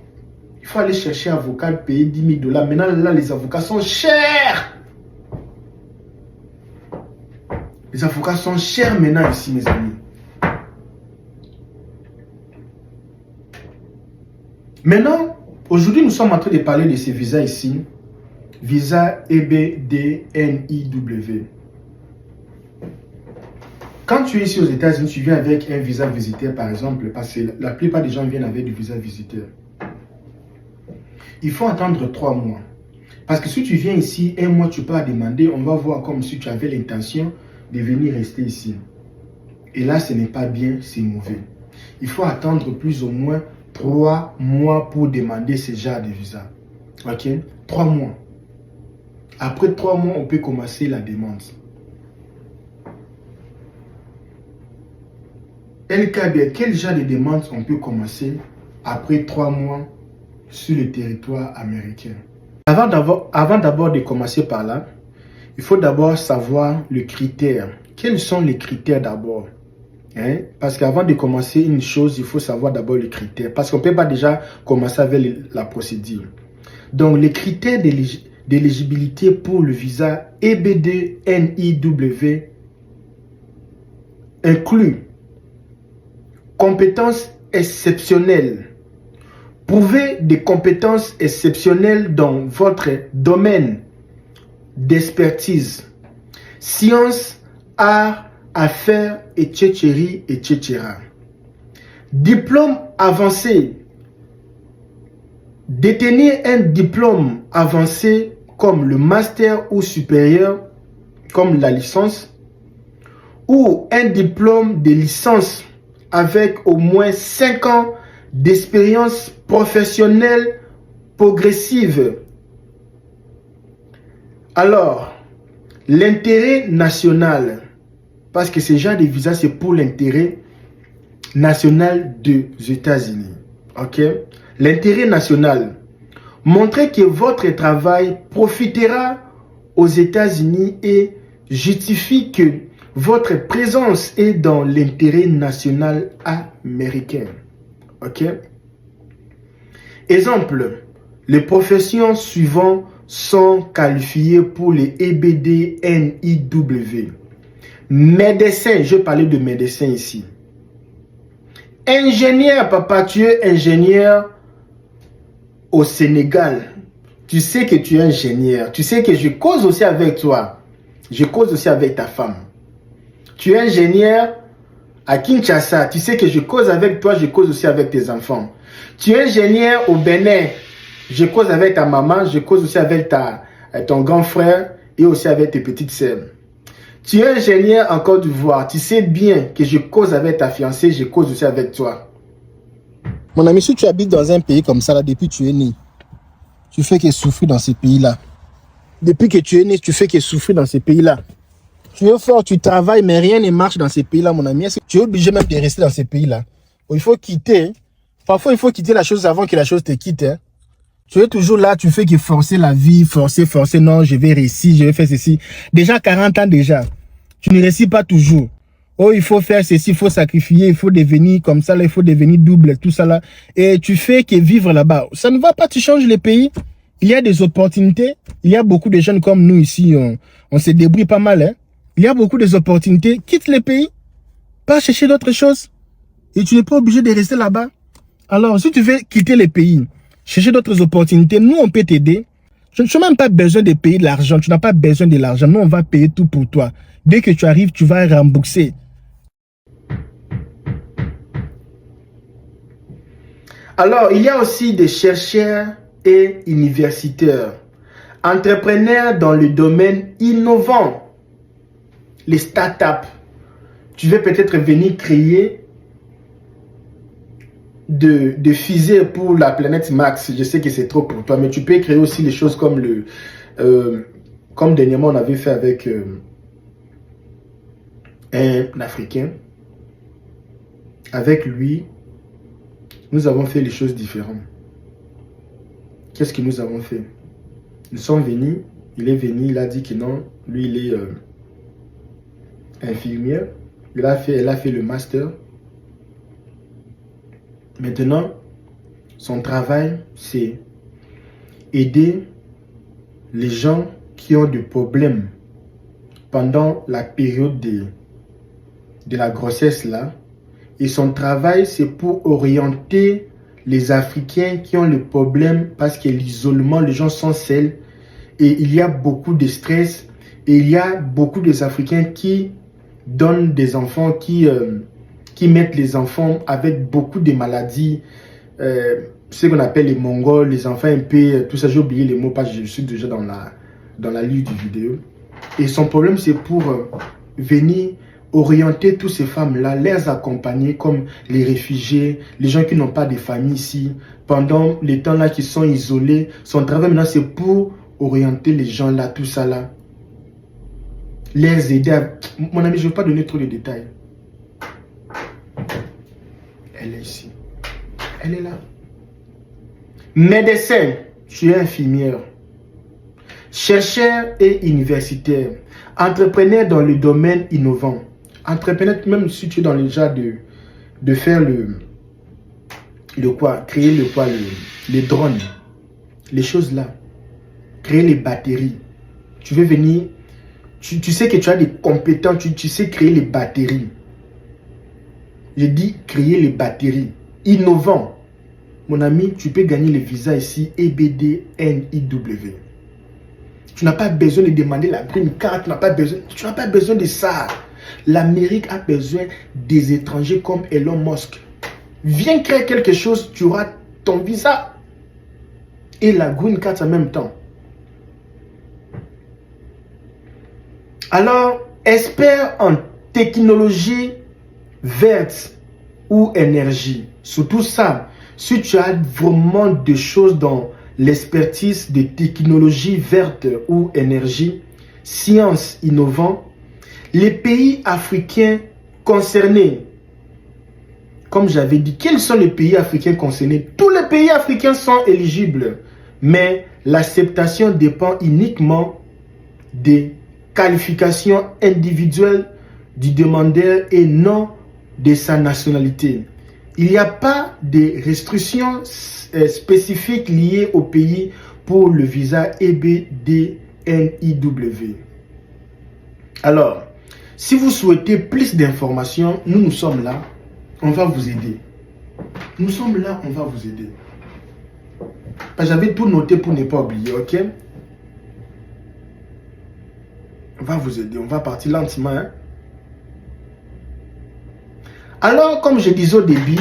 Il faut aller chercher un avocat, payer $10 000. Maintenant, là, les avocats sont chers. Les avocats sont chers maintenant ici, mes amis. Maintenant, aujourd'hui, nous sommes en train de parler de ces visas ici. Visa EBDNIW. Quand tu es ici aux États-Unis, tu viens avec un visa visiteur, par exemple, parce que la plupart des gens viennent avec du visa visiteur. Il faut attendre 3 mois. Parce que si tu viens ici, 1 mois, tu peux la demander, on va voir comme si tu avais l'intention de venir rester ici. Et là, ce n'est pas bien, c'est mauvais. Il faut attendre plus ou moins 3 mois pour demander ce genre de visa. Ok? 3 mois. Après 3 mois, on peut commencer la demande. LKB, quel genre de demande on peut commencer après 3 mois sur le territoire américain? Avant d'abord de commencer par là, il faut d'abord savoir le critère. Quels sont les critères d'abord? Parce qu'avant de commencer une chose, il faut savoir d'abord les critères. Parce qu'on ne peut pas déjà commencer avec la procédure. Donc, les critères d'éligibilité pour le visa EBDNIW incluent compétences exceptionnelles. Prouvez des compétences exceptionnelles dans votre domaine d'expertise. Sciences, arts, affaires, etc., etc. Diplôme avancé. Détenir un diplôme avancé comme le master ou supérieur, comme la licence, ou un diplôme de licence avec au moins 5 ans d'expérience professionnelle progressive. Alors, l'intérêt national, parce que ce genre de visa, c'est pour l'intérêt national des États-Unis. Ok? L'intérêt national. Montrez que votre travail profitera aux États-Unis et justifie que votre présence est dans l'intérêt national américain. Ok? Exemple, les professions suivantes sont qualifiées pour les EBDNIW. Médecin, je parlais de médecin ici. Ingénieur, papa, tu es ingénieur au Sénégal. Tu sais que tu es ingénieur. Tu sais que je cause aussi avec toi. Je cause aussi avec ta femme. Tu es ingénieur à Kinshasa. Tu sais que je cause avec toi, je cause aussi avec tes enfants. Tu es ingénieur au Bénin. Je cause avec ta maman, je cause aussi avec ton grand frère et aussi avec tes petites sœurs. Tu es ingénieur en Côte d'Ivoire. Tu sais bien que je cause avec ta fiancée, je cause aussi avec toi. Mon ami, si tu habites dans un pays comme ça, là, depuis que tu es né, tu fais que souffrir dans ces pays-là. Depuis que tu es né, tu fais que souffrir dans ces pays-là. Tu es fort, tu travailles, mais rien ne marche dans ces pays-là, mon ami. Tu es obligé même de rester dans ces pays-là. Il faut quitter. Parfois, il faut quitter la chose avant que la chose te quitte. Hein. Tu es toujours là, tu fais que forcer la vie, forcer. Non, je vais réussir, je vais faire ceci. Déjà 40 ans déjà. Tu ne réussis pas toujours. Oh, il faut faire ceci, il faut sacrifier, il faut devenir comme ça, là, il faut devenir double, tout ça là. Et tu fais que vivre là-bas. Ça ne va pas, tu changes les pays. Il y a des opportunités. Il y a beaucoup de jeunes comme nous ici, on se débrouille pas mal. Hein. Il y a beaucoup d'opportunités. Quitte les pays. Pas chercher d'autres choses. Et tu n'es pas obligé de rester là-bas. Alors, si tu veux quitter les pays, chercher d'autres opportunités, nous, on peut t'aider. Tu n'as même pas besoin de payer de l'argent. Tu n'as pas besoin de l'argent. Nous, on va payer tout pour toi. Dès que tu arrives, tu vas rembourser. Alors, il y a aussi des chercheurs et universitaires, entrepreneurs dans le domaine innovant, les startups. Tu veux peut-être venir créer de fusées pour la planète Mars. Je sais que c'est trop pour toi, mais tu peux créer aussi les choses comme comme dernièrement on avait fait avec un Africain. Avec lui, nous avons fait les choses différentes. Qu'est-ce que nous avons fait? Nous sommes venus, il est venu, il a dit que non, lui il est infirmière, elle a fait le master. Maintenant, son travail, c'est aider les gens qui ont des problèmes pendant la période de la grossesse là. Et son travail, c'est pour orienter les Africains qui ont le problème parce que l'isolement, les gens sont seuls et il y a beaucoup de stress et il y a beaucoup d'Africains qui donnent des enfants, qui mettent les enfants avec beaucoup de maladies, ce qu'on appelle les Mongols, les enfants un peu, tout ça, j'ai oublié les mots parce que je suis déjà dans la liste du vidéo. Et son problème, c'est pour venir orienter toutes ces femmes-là, les accompagner comme les réfugiés, les gens qui n'ont pas de famille ici, pendant les temps-là qui sont isolés. Son travail maintenant, c'est pour orienter les gens là, tout ça là. Les aider à... Mon ami, je ne veux pas donner trop de détails. Elle est ici. Elle est là. Médecin, tu es infirmière. Chercheur et universitaire. Entrepreneur dans le domaine innovant. Entrepreneur, même si tu es dans le genre de faire créer les drones, les choses là, créer les batteries. Tu veux venir, tu sais que tu as des compétences, tu sais créer les batteries. Je dis créer les batteries, innovant. Mon ami, tu peux gagner le visa ici, EBD-NIW. Tu n'as pas besoin de demander la green card, tu n'as pas besoin de ça. L'Amérique a besoin des étrangers comme Elon Musk. Viens créer quelque chose, tu auras ton visa et la green card en même temps. Alors, expert en technologie verte ou énergie. Surtout ça, si tu as vraiment des choses dans l'expertise de technologie verte ou énergie, sciences innovantes, les pays africains concernés, comme j'avais dit, quels sont les pays africains concernés? Tous les pays africains sont éligibles, mais l'acceptation dépend uniquement des qualifications individuelles du demandeur et non de sa nationalité. Il n'y a pas de restrictions spécifiques liées au pays pour le visa EBD-NIW. Alors, si vous souhaitez plus d'informations, nous sommes là. On va vous aider. Nous sommes là, on va vous aider. J'avais tout noté pour ne pas oublier, ok? On va vous aider, on va partir lentement. Hein? Alors, comme je disais au début,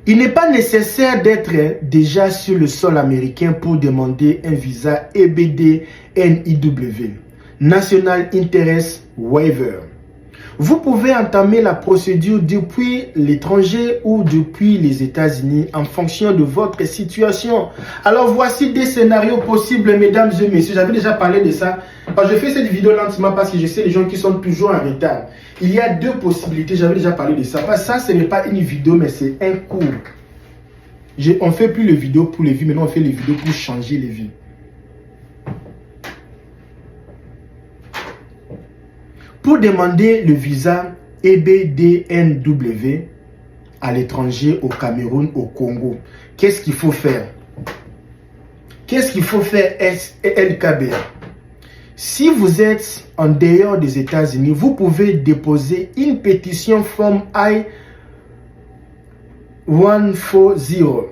il n'est pas nécessaire d'être déjà sur le sol américain pour demander un visa EBD NIW, National Interest Waiver. Vous pouvez entamer la procédure depuis l'étranger ou depuis les États-Unis en fonction de votre situation. Alors voici des scénarios possibles, mesdames et messieurs. J'avais déjà parlé de ça. Alors, je fais cette vidéo lentement parce que je sais les gens qui sont toujours en retard. Il y a deux possibilités. J'avais déjà parlé de ça. Parce que ça, ce n'est pas une vidéo, mais c'est un cours. On ne fait plus les vidéos pour les vies. Maintenant, on fait les vidéos pour changer les vies. Pour demander le visa EBDNW à l'étranger, au Cameroun, au Congo, qu'est-ce qu'il faut faire? Qu'est-ce qu'il faut faire LKBA? Si vous êtes en dehors des États-Unis, vous pouvez déposer une pétition forme I-140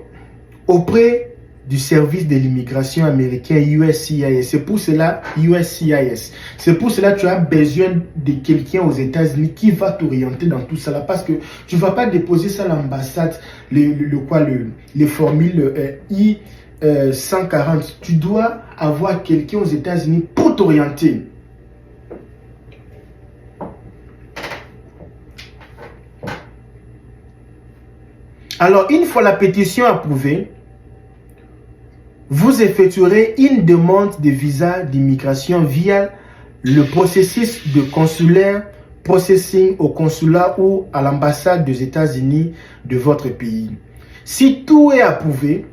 auprès du service de l'immigration américain USCIS. C'est pour cela USCIS. C'est pour cela que tu as besoin de quelqu'un aux États-Unis qui va t'orienter dans tout ça parce que tu ne vas pas déposer ça à l'ambassade, les formules I-140. Tu dois avoir quelqu'un aux États-Unis pour t'orienter. Alors, une fois la pétition approuvée, vous effectuerez une demande de visa d'immigration via le processus de consulaire processing au consulat ou à l'ambassade des États-Unis de votre pays. Si tout est approuvé,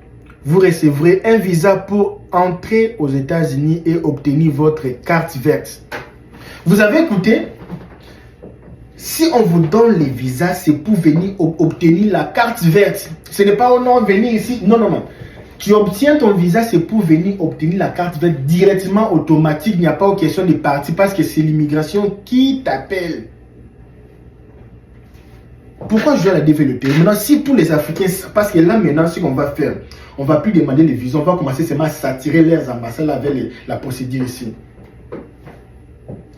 vous recevrez un visa pour entrer aux États-Unis et obtenir votre carte verte. Vous avez écouté? Si on vous donne les visas, c'est pour venir obtenir la carte verte. Ce n'est pas au nom venir ici. Non, non, non. Tu obtiens ton visa, c'est pour venir obtenir la carte verte directement, automatique. Il n'y a pas de question de partir parce que c'est l'immigration qui t'appelle. Pourquoi je dois la développer? Maintenant, si pour les Africains, parce que là maintenant, ce qu'on va faire, on ne va plus demander les visas, on va commencer seulement à s'attirer les ambassades avec la procédure ici.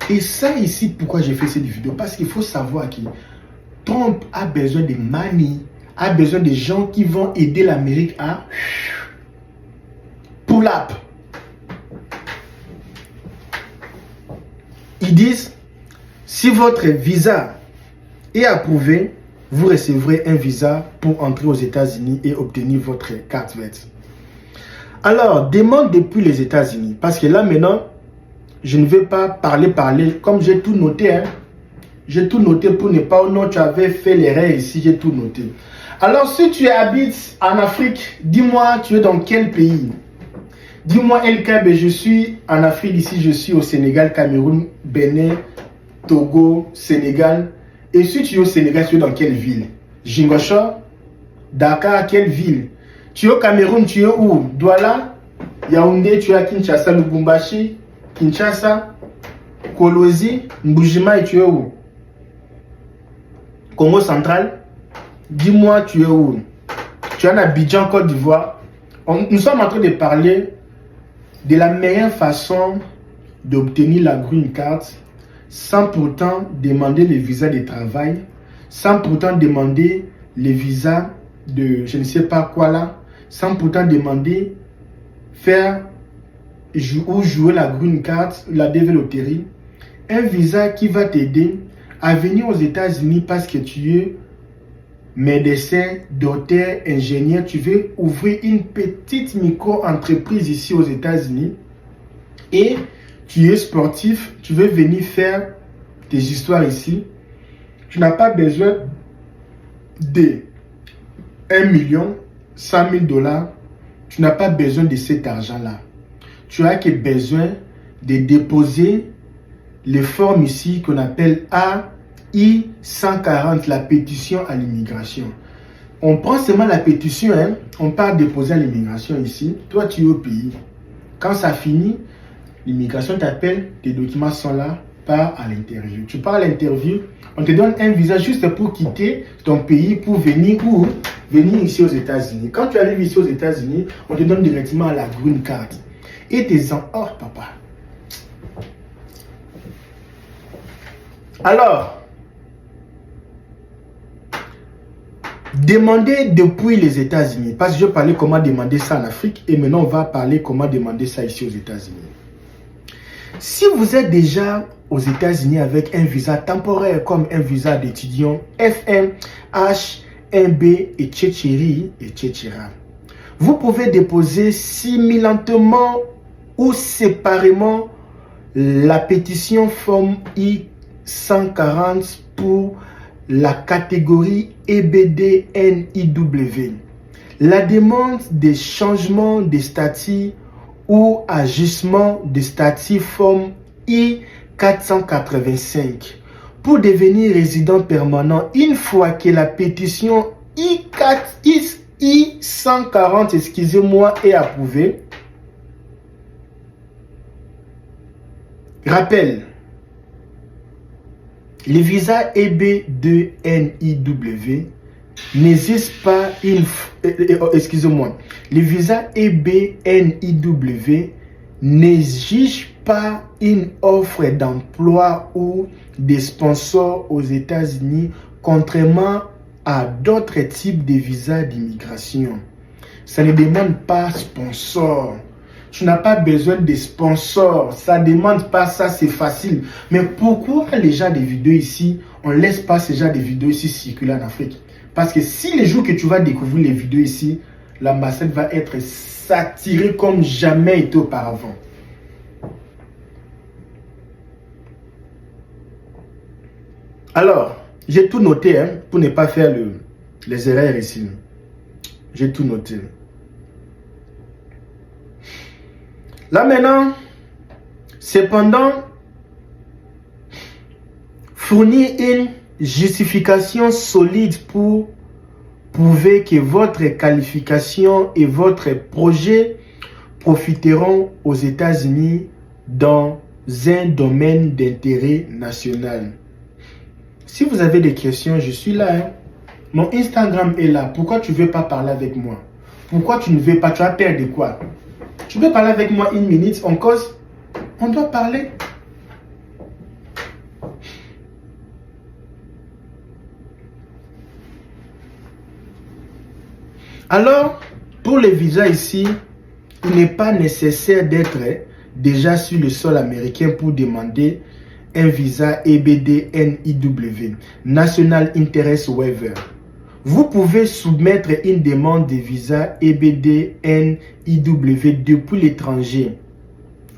Et ça ici, pourquoi j'ai fait cette vidéo? Parce qu'il faut savoir que Trump a besoin de money, a besoin de gens qui vont aider l'Amérique à pull up. Ils disent, si votre visa est approuvé, vous recevrez un visa pour entrer aux États-Unis et obtenir votre carte verte. Alors, demande depuis les États-Unis, parce que là maintenant, je ne vais pas parler, comme j'ai tout noté. Hein. J'ai tout noté pour ne pas, non, tu avais fait l'erreur ici, j'ai tout noté. Alors, si tu habites en Afrique, dis-moi, tu es dans quel pays? Dis-moi, LKB, je suis en Afrique, ici, je suis au Sénégal, Cameroun, Bénin, Togo, Sénégal. Et si tu es au Sénégal, tu es dans quelle ville? Jingocho, Dakar, quelle ville? Tu es au Cameroun, tu es où? Douala, Yaoundé, tu es à Kinshasa, Lubumbashi, Kinshasa, Kolosi, Mbujima, et tu es où? Congo central? Dis-moi, tu es où? Tu es en Abidjan, Côte d'Ivoire. Nous sommes en train de parler de la meilleure façon d'obtenir la green card sans pourtant demander le visa de travail, sans pourtant demander le visa de je ne sais pas quoi là, sans pourtant demander faire ou jouer la green card, la DV loterie, un visa qui va t'aider à venir aux États-Unis parce que tu es médecin, docteur, ingénieur, tu veux ouvrir une petite micro-entreprise ici aux États-Unis et tu es sportif, tu veux venir faire tes histoires ici, tu n'as pas besoin de 1 million, 100 000 $, tu n'as pas besoin de cet argent-là. Tu as que besoin de déposer les formes ici qu'on appelle AI-140, la pétition à l'immigration. On prend seulement la pétition, hein, on part déposer à l'immigration ici. Toi, tu es au pays. Quand ça finit, l'immigration t'appelle, tes documents sont là, pars à l'interview. Tu pars à l'interview, on te donne un visa juste pour quitter ton pays pour venir où? Venir ici aux États-Unis. Quand tu arrives ici aux États-Unis, on te donne directement la green card. Et tes enfants, oh papa. Alors, demandez depuis les États-Unis, parce que je parlais comment demander ça en Afrique et maintenant on va parler comment demander ça ici aux États-Unis. Si vous êtes déjà aux États-Unis avec un visa temporaire comme un visa d'étudiant F1, H1B et etc., vous pouvez déposer simultanément ou séparément la pétition forme I-140 pour la catégorie EBD-NIW. La demande des changements de statut ou ajustement de statut forme I-485 pour devenir résident permanent une fois que la pétition I-140 est approuvée. Rappel, le visa EB2NIW n'existe pas le visa EBNIW n'exige pas une offre d'emploi ou des sponsors aux États-Unis, contrairement à d'autres types de visas d'immigration. Ça ne demande pas sponsor. Tu n'as pas besoin de sponsors. Ça ne demande pas ça, c'est facile. Mais pourquoi les gens des vidéos ici, on ne laisse pas ces gens des vidéos ici circuler en Afrique? Parce que si les jours que tu vas découvrir les vidéos ici, l'ambassade va être saturée comme jamais été auparavant. Alors, j'ai tout noté pour ne pas faire les erreurs ici. J'ai tout noté. Là maintenant, cependant, fournir une justification solide pour prouver que votre qualification et votre projet profiteront aux États-Unis dans un domaine d'intérêt national. Si vous avez des questions, je suis là. Mon Instagram est là. Pourquoi tu ne veux pas parler avec moi? Pourquoi tu ne veux pas? Tu as peur de quoi? Tu veux parler avec moi une minute, on cause? On doit parler. Alors, pour les visas ici, il n'est pas nécessaire d'être déjà sur le sol américain pour demander un visa EBD-NIW, National Interest Waiver. Vous pouvez soumettre une demande de visa EBD-NIW depuis l'étranger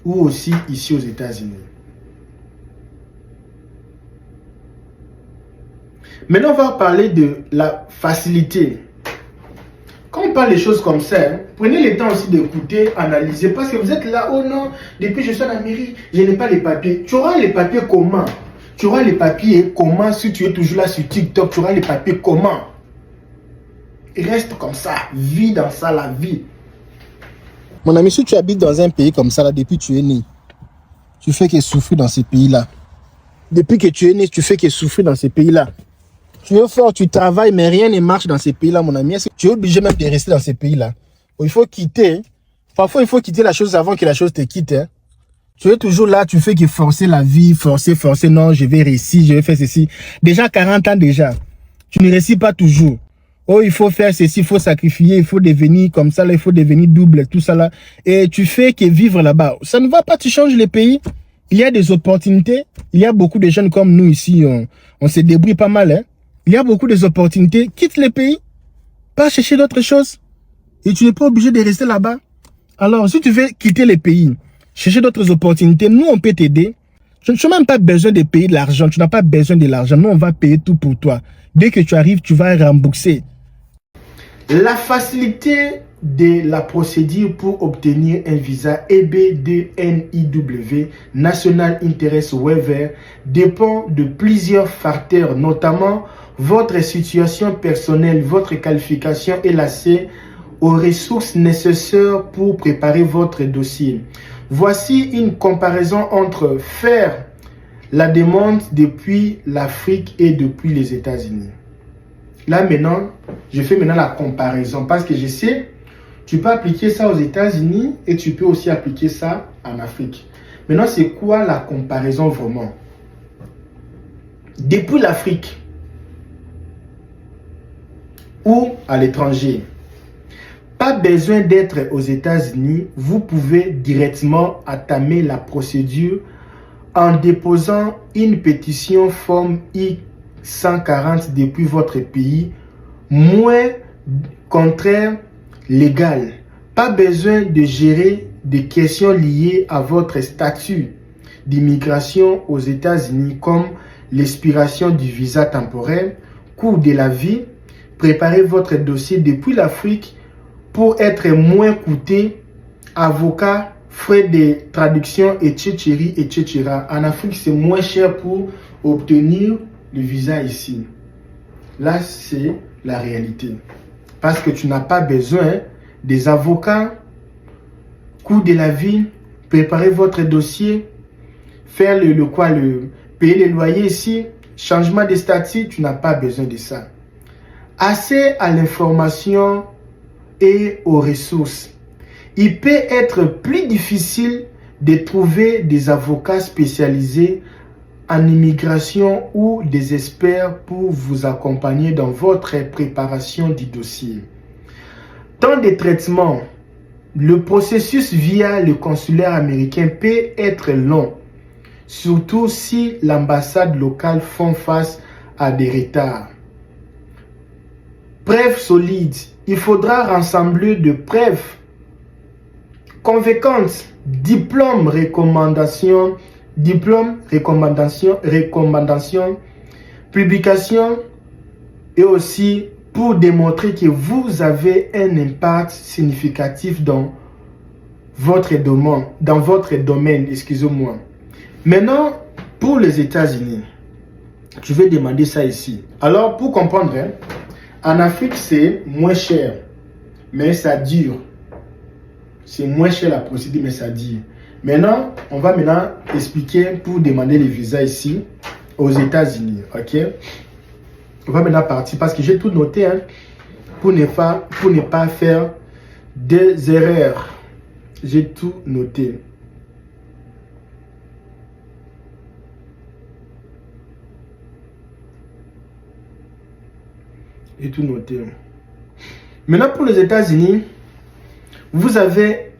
ou aussi ici aux États-Unis. Maintenant, on va parler de la facilité. Quand on parle des choses comme ça, prenez le temps aussi d'écouter, analyser, parce que vous êtes là, oh non, depuis que je suis en Amérique, je n'ai pas les papiers. Tu auras les papiers comment? Tu auras les papiers comment si tu es toujours là sur TikTok? Tu auras les papiers comment? Reste comme ça, vis dans ça la vie. Mon ami, si tu habites dans un pays comme ça, là, depuis que tu es né, tu fais que souffrir dans ces pays-là. Depuis que tu es né, tu fais que souffrir dans ces pays-là. Tu es fort, tu travailles, mais rien ne marche dans ces pays-là, mon ami. Tu es obligé même de rester dans ces pays-là. Il faut quitter. Parfois, il faut quitter la chose avant que la chose te quitte. Tu es toujours là, tu fais que forcer la vie, forcer. Non, je vais réussir, je vais faire ceci. Déjà 40 ans déjà. Tu ne réussis pas toujours. Oh, il faut faire ceci, il faut sacrifier, il faut devenir comme ça, là, il faut devenir double, tout ça là. Et tu fais que vivre là-bas. Ça ne va pas, tu changes les pays. Il y a des opportunités. Il y a beaucoup de jeunes comme nous ici, on se débrouille pas mal. Il y a beaucoup d'opportunités. Quitte les pays. Pas chercher d'autres choses. Et tu n'es pas obligé de rester là-bas. Alors, si tu veux quitter les pays, chercher d'autres opportunités, nous, on peut t'aider. Tu n'as même pas besoin de payer de l'argent. Tu n'as pas besoin de l'argent. Nous, on va payer tout pour toi. Dès que tu arrives, tu vas rembourser. La facilité de la procédure pour obtenir un visa EB2NIW, National Interest Waiver, dépend de plusieurs facteurs, notamment votre situation personnelle, votre qualification et l'accès aux ressources nécessaires pour préparer votre dossier. Voici une comparaison entre faire la demande depuis l'Afrique et depuis les États-Unis. Là maintenant, je fais maintenant la comparaison parce que je sais, tu peux appliquer ça aux États-Unis et tu peux aussi appliquer ça en Afrique. Maintenant, c'est quoi la comparaison vraiment? Depuis l'Afrique ou à l'étranger, pas besoin d'être aux États-Unis, vous pouvez directement entamer la procédure en déposant une pétition forme I-140 depuis votre pays, moins contraire légal. Pas besoin de gérer des questions liées à votre statut d'immigration aux États-Unis comme l'expiration du visa temporaire, coût de la vie. Préparez votre dossier depuis l'Afrique pour être moins coûteux, avocat, frais de traduction, etc., etc. En Afrique, c'est moins cher pour obtenir le visa ici. Là, c'est la réalité. Parce que tu n'as pas besoin des avocats, coût de la vie, préparer votre dossier, faire payer les loyers ici, changement de statut, tu n'as pas besoin de ça. Assez à l'information et aux ressources. Il peut être plus difficile de trouver des avocats spécialisés en immigration ou des experts pour vous accompagner dans votre préparation du dossier. Temps de traitement, le processus via le consulaire américain peut être long, surtout si l'ambassade locale fait face à des retards. Preuves solides. Il faudra rassembler de preuves convaincantes, diplôme, recommandation, publication et aussi pour démontrer que vous avez un impact significatif dans votre domaine, excusez-moi. Maintenant, pour les États-Unis, je vais demander ça ici. Alors, pour comprendre, en Afrique, c'est moins cher, mais ça dure. C'est moins cher la procédure, mais ça dure. Maintenant, on va expliquer pour demander les visas ici aux États-Unis. Ok? On va maintenant partir parce que j'ai tout noté pour ne pas faire des erreurs. J'ai tout noté. J'ai tout noté. Maintenant, pour les États-Unis, vous avez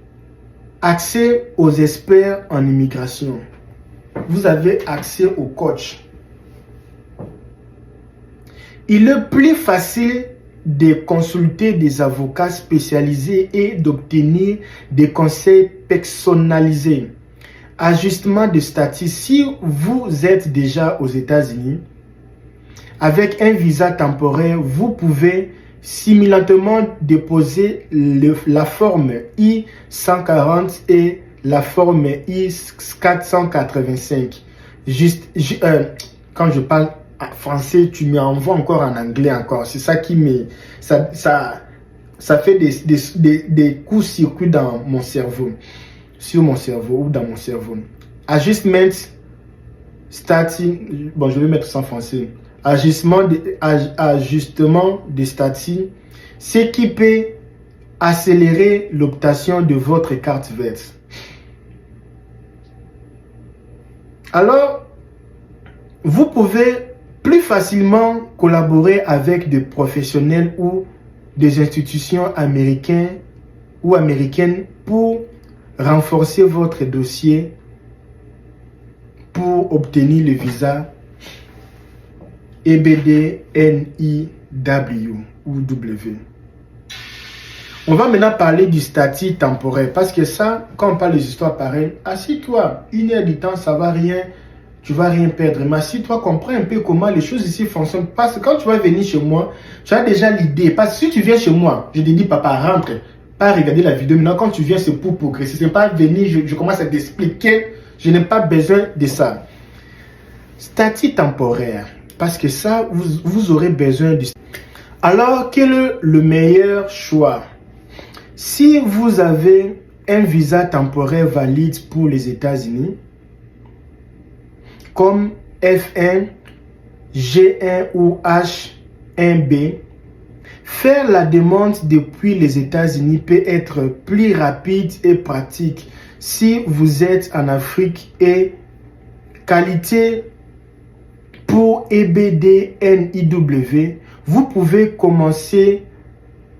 accès aux experts en immigration. Vous avez accès aux coachs. Il est plus facile de consulter des avocats spécialisés et d'obtenir des conseils personnalisés. Ajustement de statut. Si vous êtes déjà aux États-Unis, avec un visa temporaire, vous pouvez simultanément déposer la forme I-140 et la forme I-485. Quand je parle français, tu m'envoies encore en anglais encore. C'est ça qui me... Ça fait des coups-circuits dans mon cerveau. Sur mon cerveau ou dans mon cerveau. Ajustement statut... Bon, je vais mettre ça en français. Ajustement de statut, ce qui peut accélérer l'obtention de votre carte verte. Alors, vous pouvez plus facilement collaborer avec des professionnels ou des institutions américaines ou américaines pour renforcer votre dossier pour obtenir le visa EBD-NIW ou W. On va maintenant parler du statut temporaire parce que ça, quand on parle des histoires pareilles, assis-toi, 1 heure du temps, ça va rien, tu vas rien perdre. Mais assis-toi, comprends un peu comment les choses ici fonctionnent. Parce que quand tu vas venir chez moi, tu as déjà l'idée. Parce que si tu viens chez moi, je te dis, papa, rentre, pas regarder la vidéo. Maintenant, quand tu viens, c'est pour progresser. C'est pas venir, je commence à t'expliquer. Je n'ai pas besoin de ça. Statut temporaire. Parce que ça, vous aurez besoin de... Alors, quel est le meilleur choix? Si vous avez un visa temporaire valide pour les États-Unis, comme F1, G1 ou H1B. Faire la demande depuis les États-Unis peut être plus rapide et pratique si vous êtes en Afrique et qualité pour EBD-NIW. Vous pouvez commencer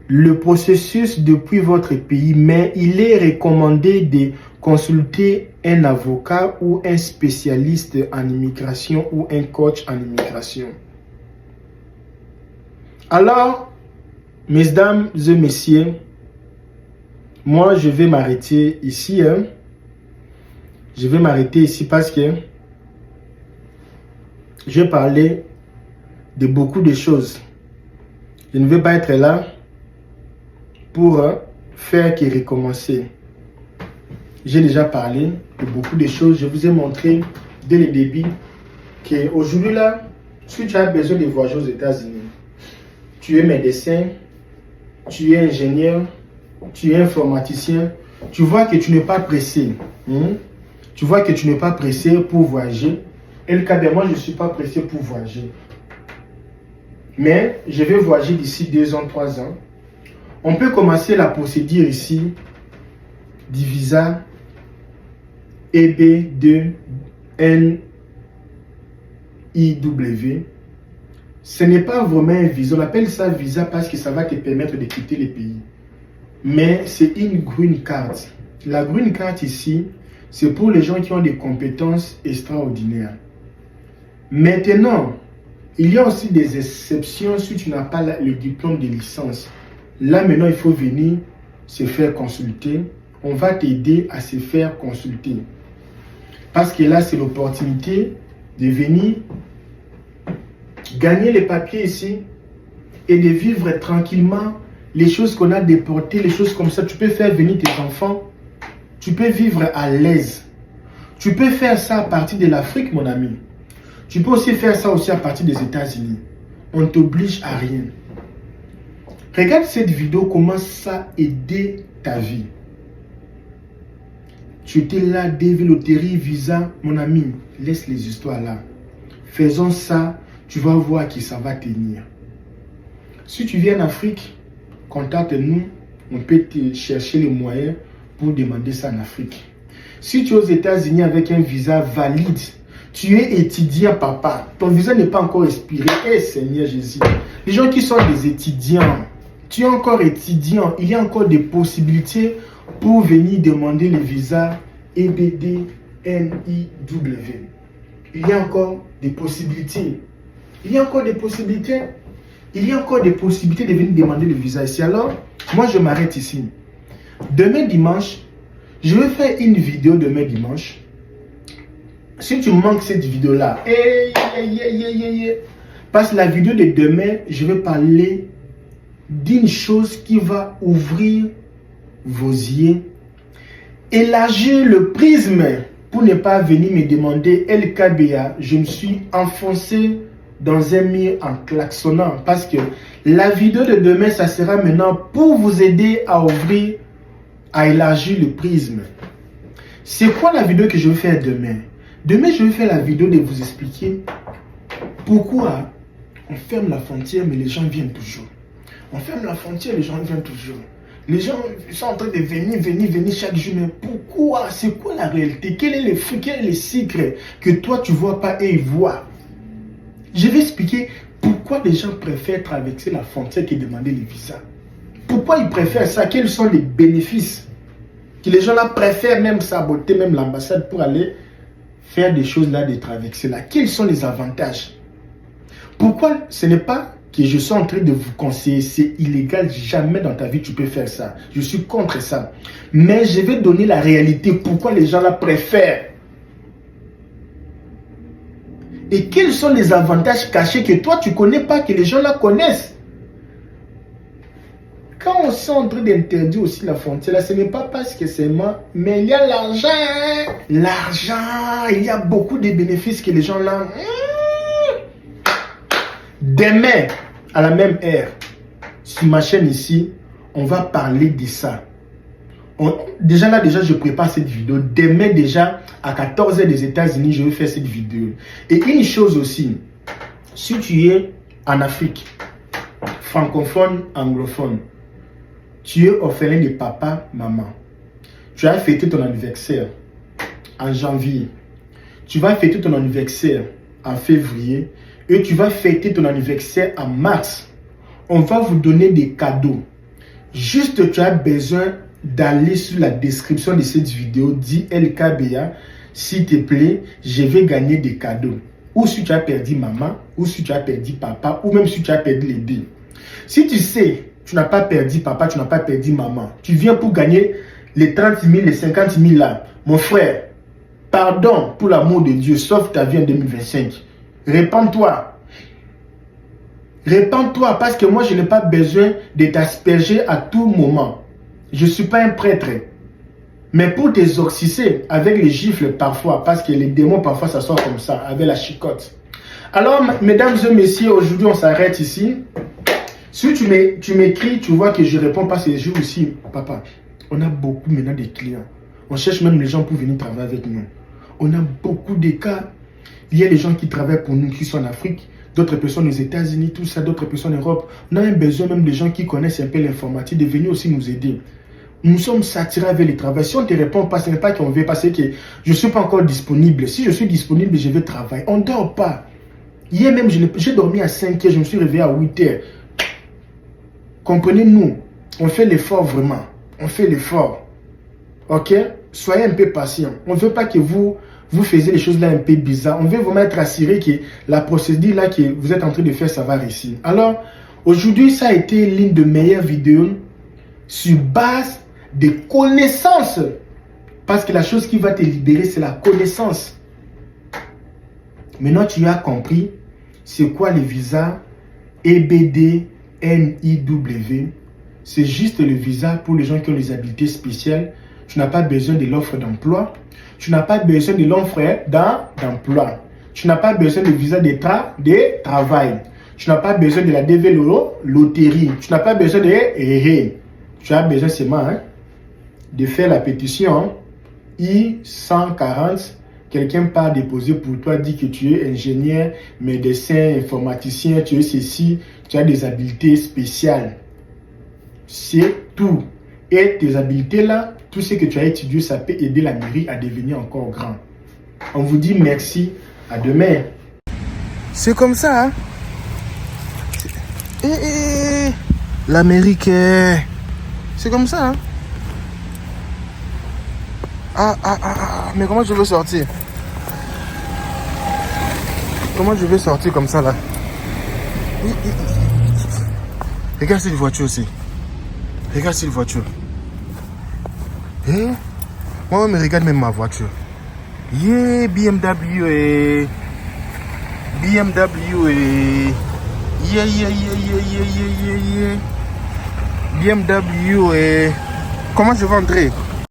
le processus depuis votre pays, mais il est recommandé de consulter un avocat ou un spécialiste en immigration ou un coach en immigration. Alors, mesdames et messieurs, moi je vais m'arrêter ici. Je vais m'arrêter ici parce que je vais parler de beaucoup de choses. Je ne vais pas être là pour faire que recommencer. J'ai déjà parlé de beaucoup de choses. Je vous ai montré dès le début qu'aujourd'hui là, si tu as besoin de voyager aux États-Unis, tu es médecin, tu es ingénieur, tu es informaticien, tu vois que tu n'es pas pressé. Tu vois que tu n'es pas pressé pour voyager. Et le cas de moi, je ne suis pas pressé pour voyager. Mais je vais voyager d'ici 2 ans, 3 ans. On peut commencer la procédure ici du visa EB2NIW. Ce n'est pas vraiment un visa. On appelle ça visa parce que ça va te permettre de quitter le pays. Mais c'est une green card. La green card ici, c'est pour les gens qui ont des compétences extraordinaires. Maintenant, il y a aussi des exceptions si tu n'as pas le diplôme de licence. Là, maintenant, il faut venir se faire consulter. On va t'aider à se faire consulter. Parce que là, c'est l'opportunité de venir gagner les papiers ici et de vivre tranquillement les choses qu'on a déportées, les choses comme ça. Tu peux faire venir tes enfants. Tu peux vivre à l'aise. Tu peux faire ça à partir de l'Afrique, mon ami. Tu peux aussi faire ça aussi à partir des États-Unis. On ne t'oblige à rien. Regarde cette vidéo, comment ça aider ta vie. Tu étais là, David Loterie, visa, mon ami, laisse les histoires là. Faisons ça, tu vas voir que ça va tenir. Si tu viens en Afrique, contacte-nous, on peut te chercher les moyens pour demander ça en Afrique. Si tu es aux États-Unis avec un visa valide, tu es étudiant, papa, ton visa n'est pas encore expiré. Eh Seigneur Jésus, les gens qui sont des étudiants, tu es encore étudiant, il y a encore des possibilités pour venir demander le visa EBD-NIW. Il y a encore des possibilités. Il y a encore des possibilités. Il y a encore des possibilités de venir demander le visa ici. Alors, moi je m'arrête ici. Demain dimanche, je vais faire une vidéo demain dimanche. Si tu manques cette vidéo-là, parce que la vidéo de demain, je vais parler d'une chose qui va ouvrir vos yeux, élargir le prisme pour ne pas venir me demander LKBA, je me suis enfoncé dans un mur en klaxonnant, parce que la vidéo de demain, ça sera maintenant pour vous aider à ouvrir, à élargir le prisme. C'est quoi la vidéo que je vais faire demain? Demain, je vais faire la vidéo de vous expliquer pourquoi on ferme la frontière, mais les gens viennent toujours. On ferme la frontière, les gens viennent toujours. Les gens sont en train de venir chaque jour. Mais pourquoi? C'est quoi la réalité? Quel est le fruit? Quel est le secret que toi, tu ne vois pas et ils voient? Je vais expliquer pourquoi les gens préfèrent traverser la frontière que demander les visas. Pourquoi ils préfèrent ça? Quels sont les bénéfices? Que les gens là préfèrent même saboter même l'ambassade pour aller faire des choses là, de traverser là. Quels sont les avantages? Pourquoi ce n'est pas que je suis en train de vous conseiller, c'est illégal, jamais dans ta vie tu peux faire ça. Je suis contre ça. Mais je vais donner la réalité, pourquoi les gens là préfèrent. Et quels sont les avantages cachés que toi tu ne connais pas, que les gens là connaissent. Quand on est en train d'interdire aussi la frontière, là, ce n'est pas parce que c'est moi, mais il y a l'argent. L'argent, il y a beaucoup de bénéfices que les gens là... Demain, à la même heure, sur ma chaîne ici, on va parler de ça. Déjà, je prépare cette vidéo. Demain, déjà, à 14h des États-Unis, je vais faire cette vidéo. Et une chose aussi, si tu es en Afrique, francophone, anglophone, tu es orphelin de papa, maman. Tu as fêté ton anniversaire en janvier. Tu vas fêter ton anniversaire en février. Et tu vas fêter ton anniversaire en mars. On va vous donner des cadeaux. Juste, tu as besoin d'aller sur la description de cette vidéo, dis LKBA, s'il te plaît, je vais gagner des cadeaux. Ou si tu as perdu maman, ou si tu as perdu papa, ou même si tu as perdu les deux. Si tu sais, tu n'as pas perdu papa, tu n'as pas perdu maman, tu viens pour gagner les 30 000, les 50 000 là, mon frère, pardon pour l'amour de Dieu, sauve ta vie en 2025. Répands-toi. Répands-toi parce que moi, je n'ai pas besoin de t'asperger à tout moment. Je ne suis pas un prêtre. Mais pour t'exorciser avec les gifles parfois, parce que les démons parfois ça sort comme ça, avec la chicotte. Alors, mesdames et messieurs, aujourd'hui on s'arrête ici. Si tu m'écris, tu vois que je ne réponds pas ces jours aussi. Papa, on a beaucoup maintenant de clients. On cherche même les gens pour venir travailler avec nous. On a beaucoup de cas. Il y a des gens qui travaillent pour nous, qui sont en Afrique. D'autres personnes aux États-Unis, tout ça, d'autres personnes en Europe. On a un besoin même des gens qui connaissent un peu l'informatique de venir aussi nous aider. Nous sommes saturés avec le travail. Si on ne te répond pas, ce n'est pas qu'on veut passer que je ne suis pas encore disponible. Si je suis disponible, je vais travailler. On ne dort pas. Hier même, j'ai dormi à 5 heures, je me suis réveillé à 8 heures. Comprenez-nous, on fait l'effort vraiment. On fait l'effort. Ok? Soyez un peu patient. On ne veut pas que vous faisiez les choses là un peu bizarres. On veut vraiment être assuré que la procédure là que vous êtes en train de faire, ça va réussir. Alors, aujourd'hui, ça a été l'une de meilleures vidéos sur base de connaissances. Parce que la chose qui va te libérer, c'est la connaissance. Maintenant, tu as compris c'est quoi le visa EBD NIW. C'est juste le visa pour les gens qui ont des habiletés spéciales. Tu n'as pas besoin de l'offre d'emploi. Tu n'as pas besoin de l'offre d'emploi. Tu n'as pas besoin de visa de travail. Tu n'as pas besoin de la DV loterie. Tu n'as pas besoin de... Tu as besoin seulement de faire la pétition I-140. Quelqu'un part déposer pour toi, dit que tu es ingénieur, médecin, informaticien, tu es ceci, tu as des habiletés spéciales. C'est tout. Et tes habiletés là, tout ce que tu as étudié, ça peut aider la mairie à devenir encore grand. On vous dit merci, à demain. C'est comme ça, hein? L'Amérique, c'est comme ça, hein? Mais comment je veux sortir? Comment je vais sortir comme ça là? Regarde cette voiture aussi. Regarde cette voiture. Moi, me regarde même ma voiture. Yeah, BMW. BMW. Yeah. BMW. Comment je vais entrer?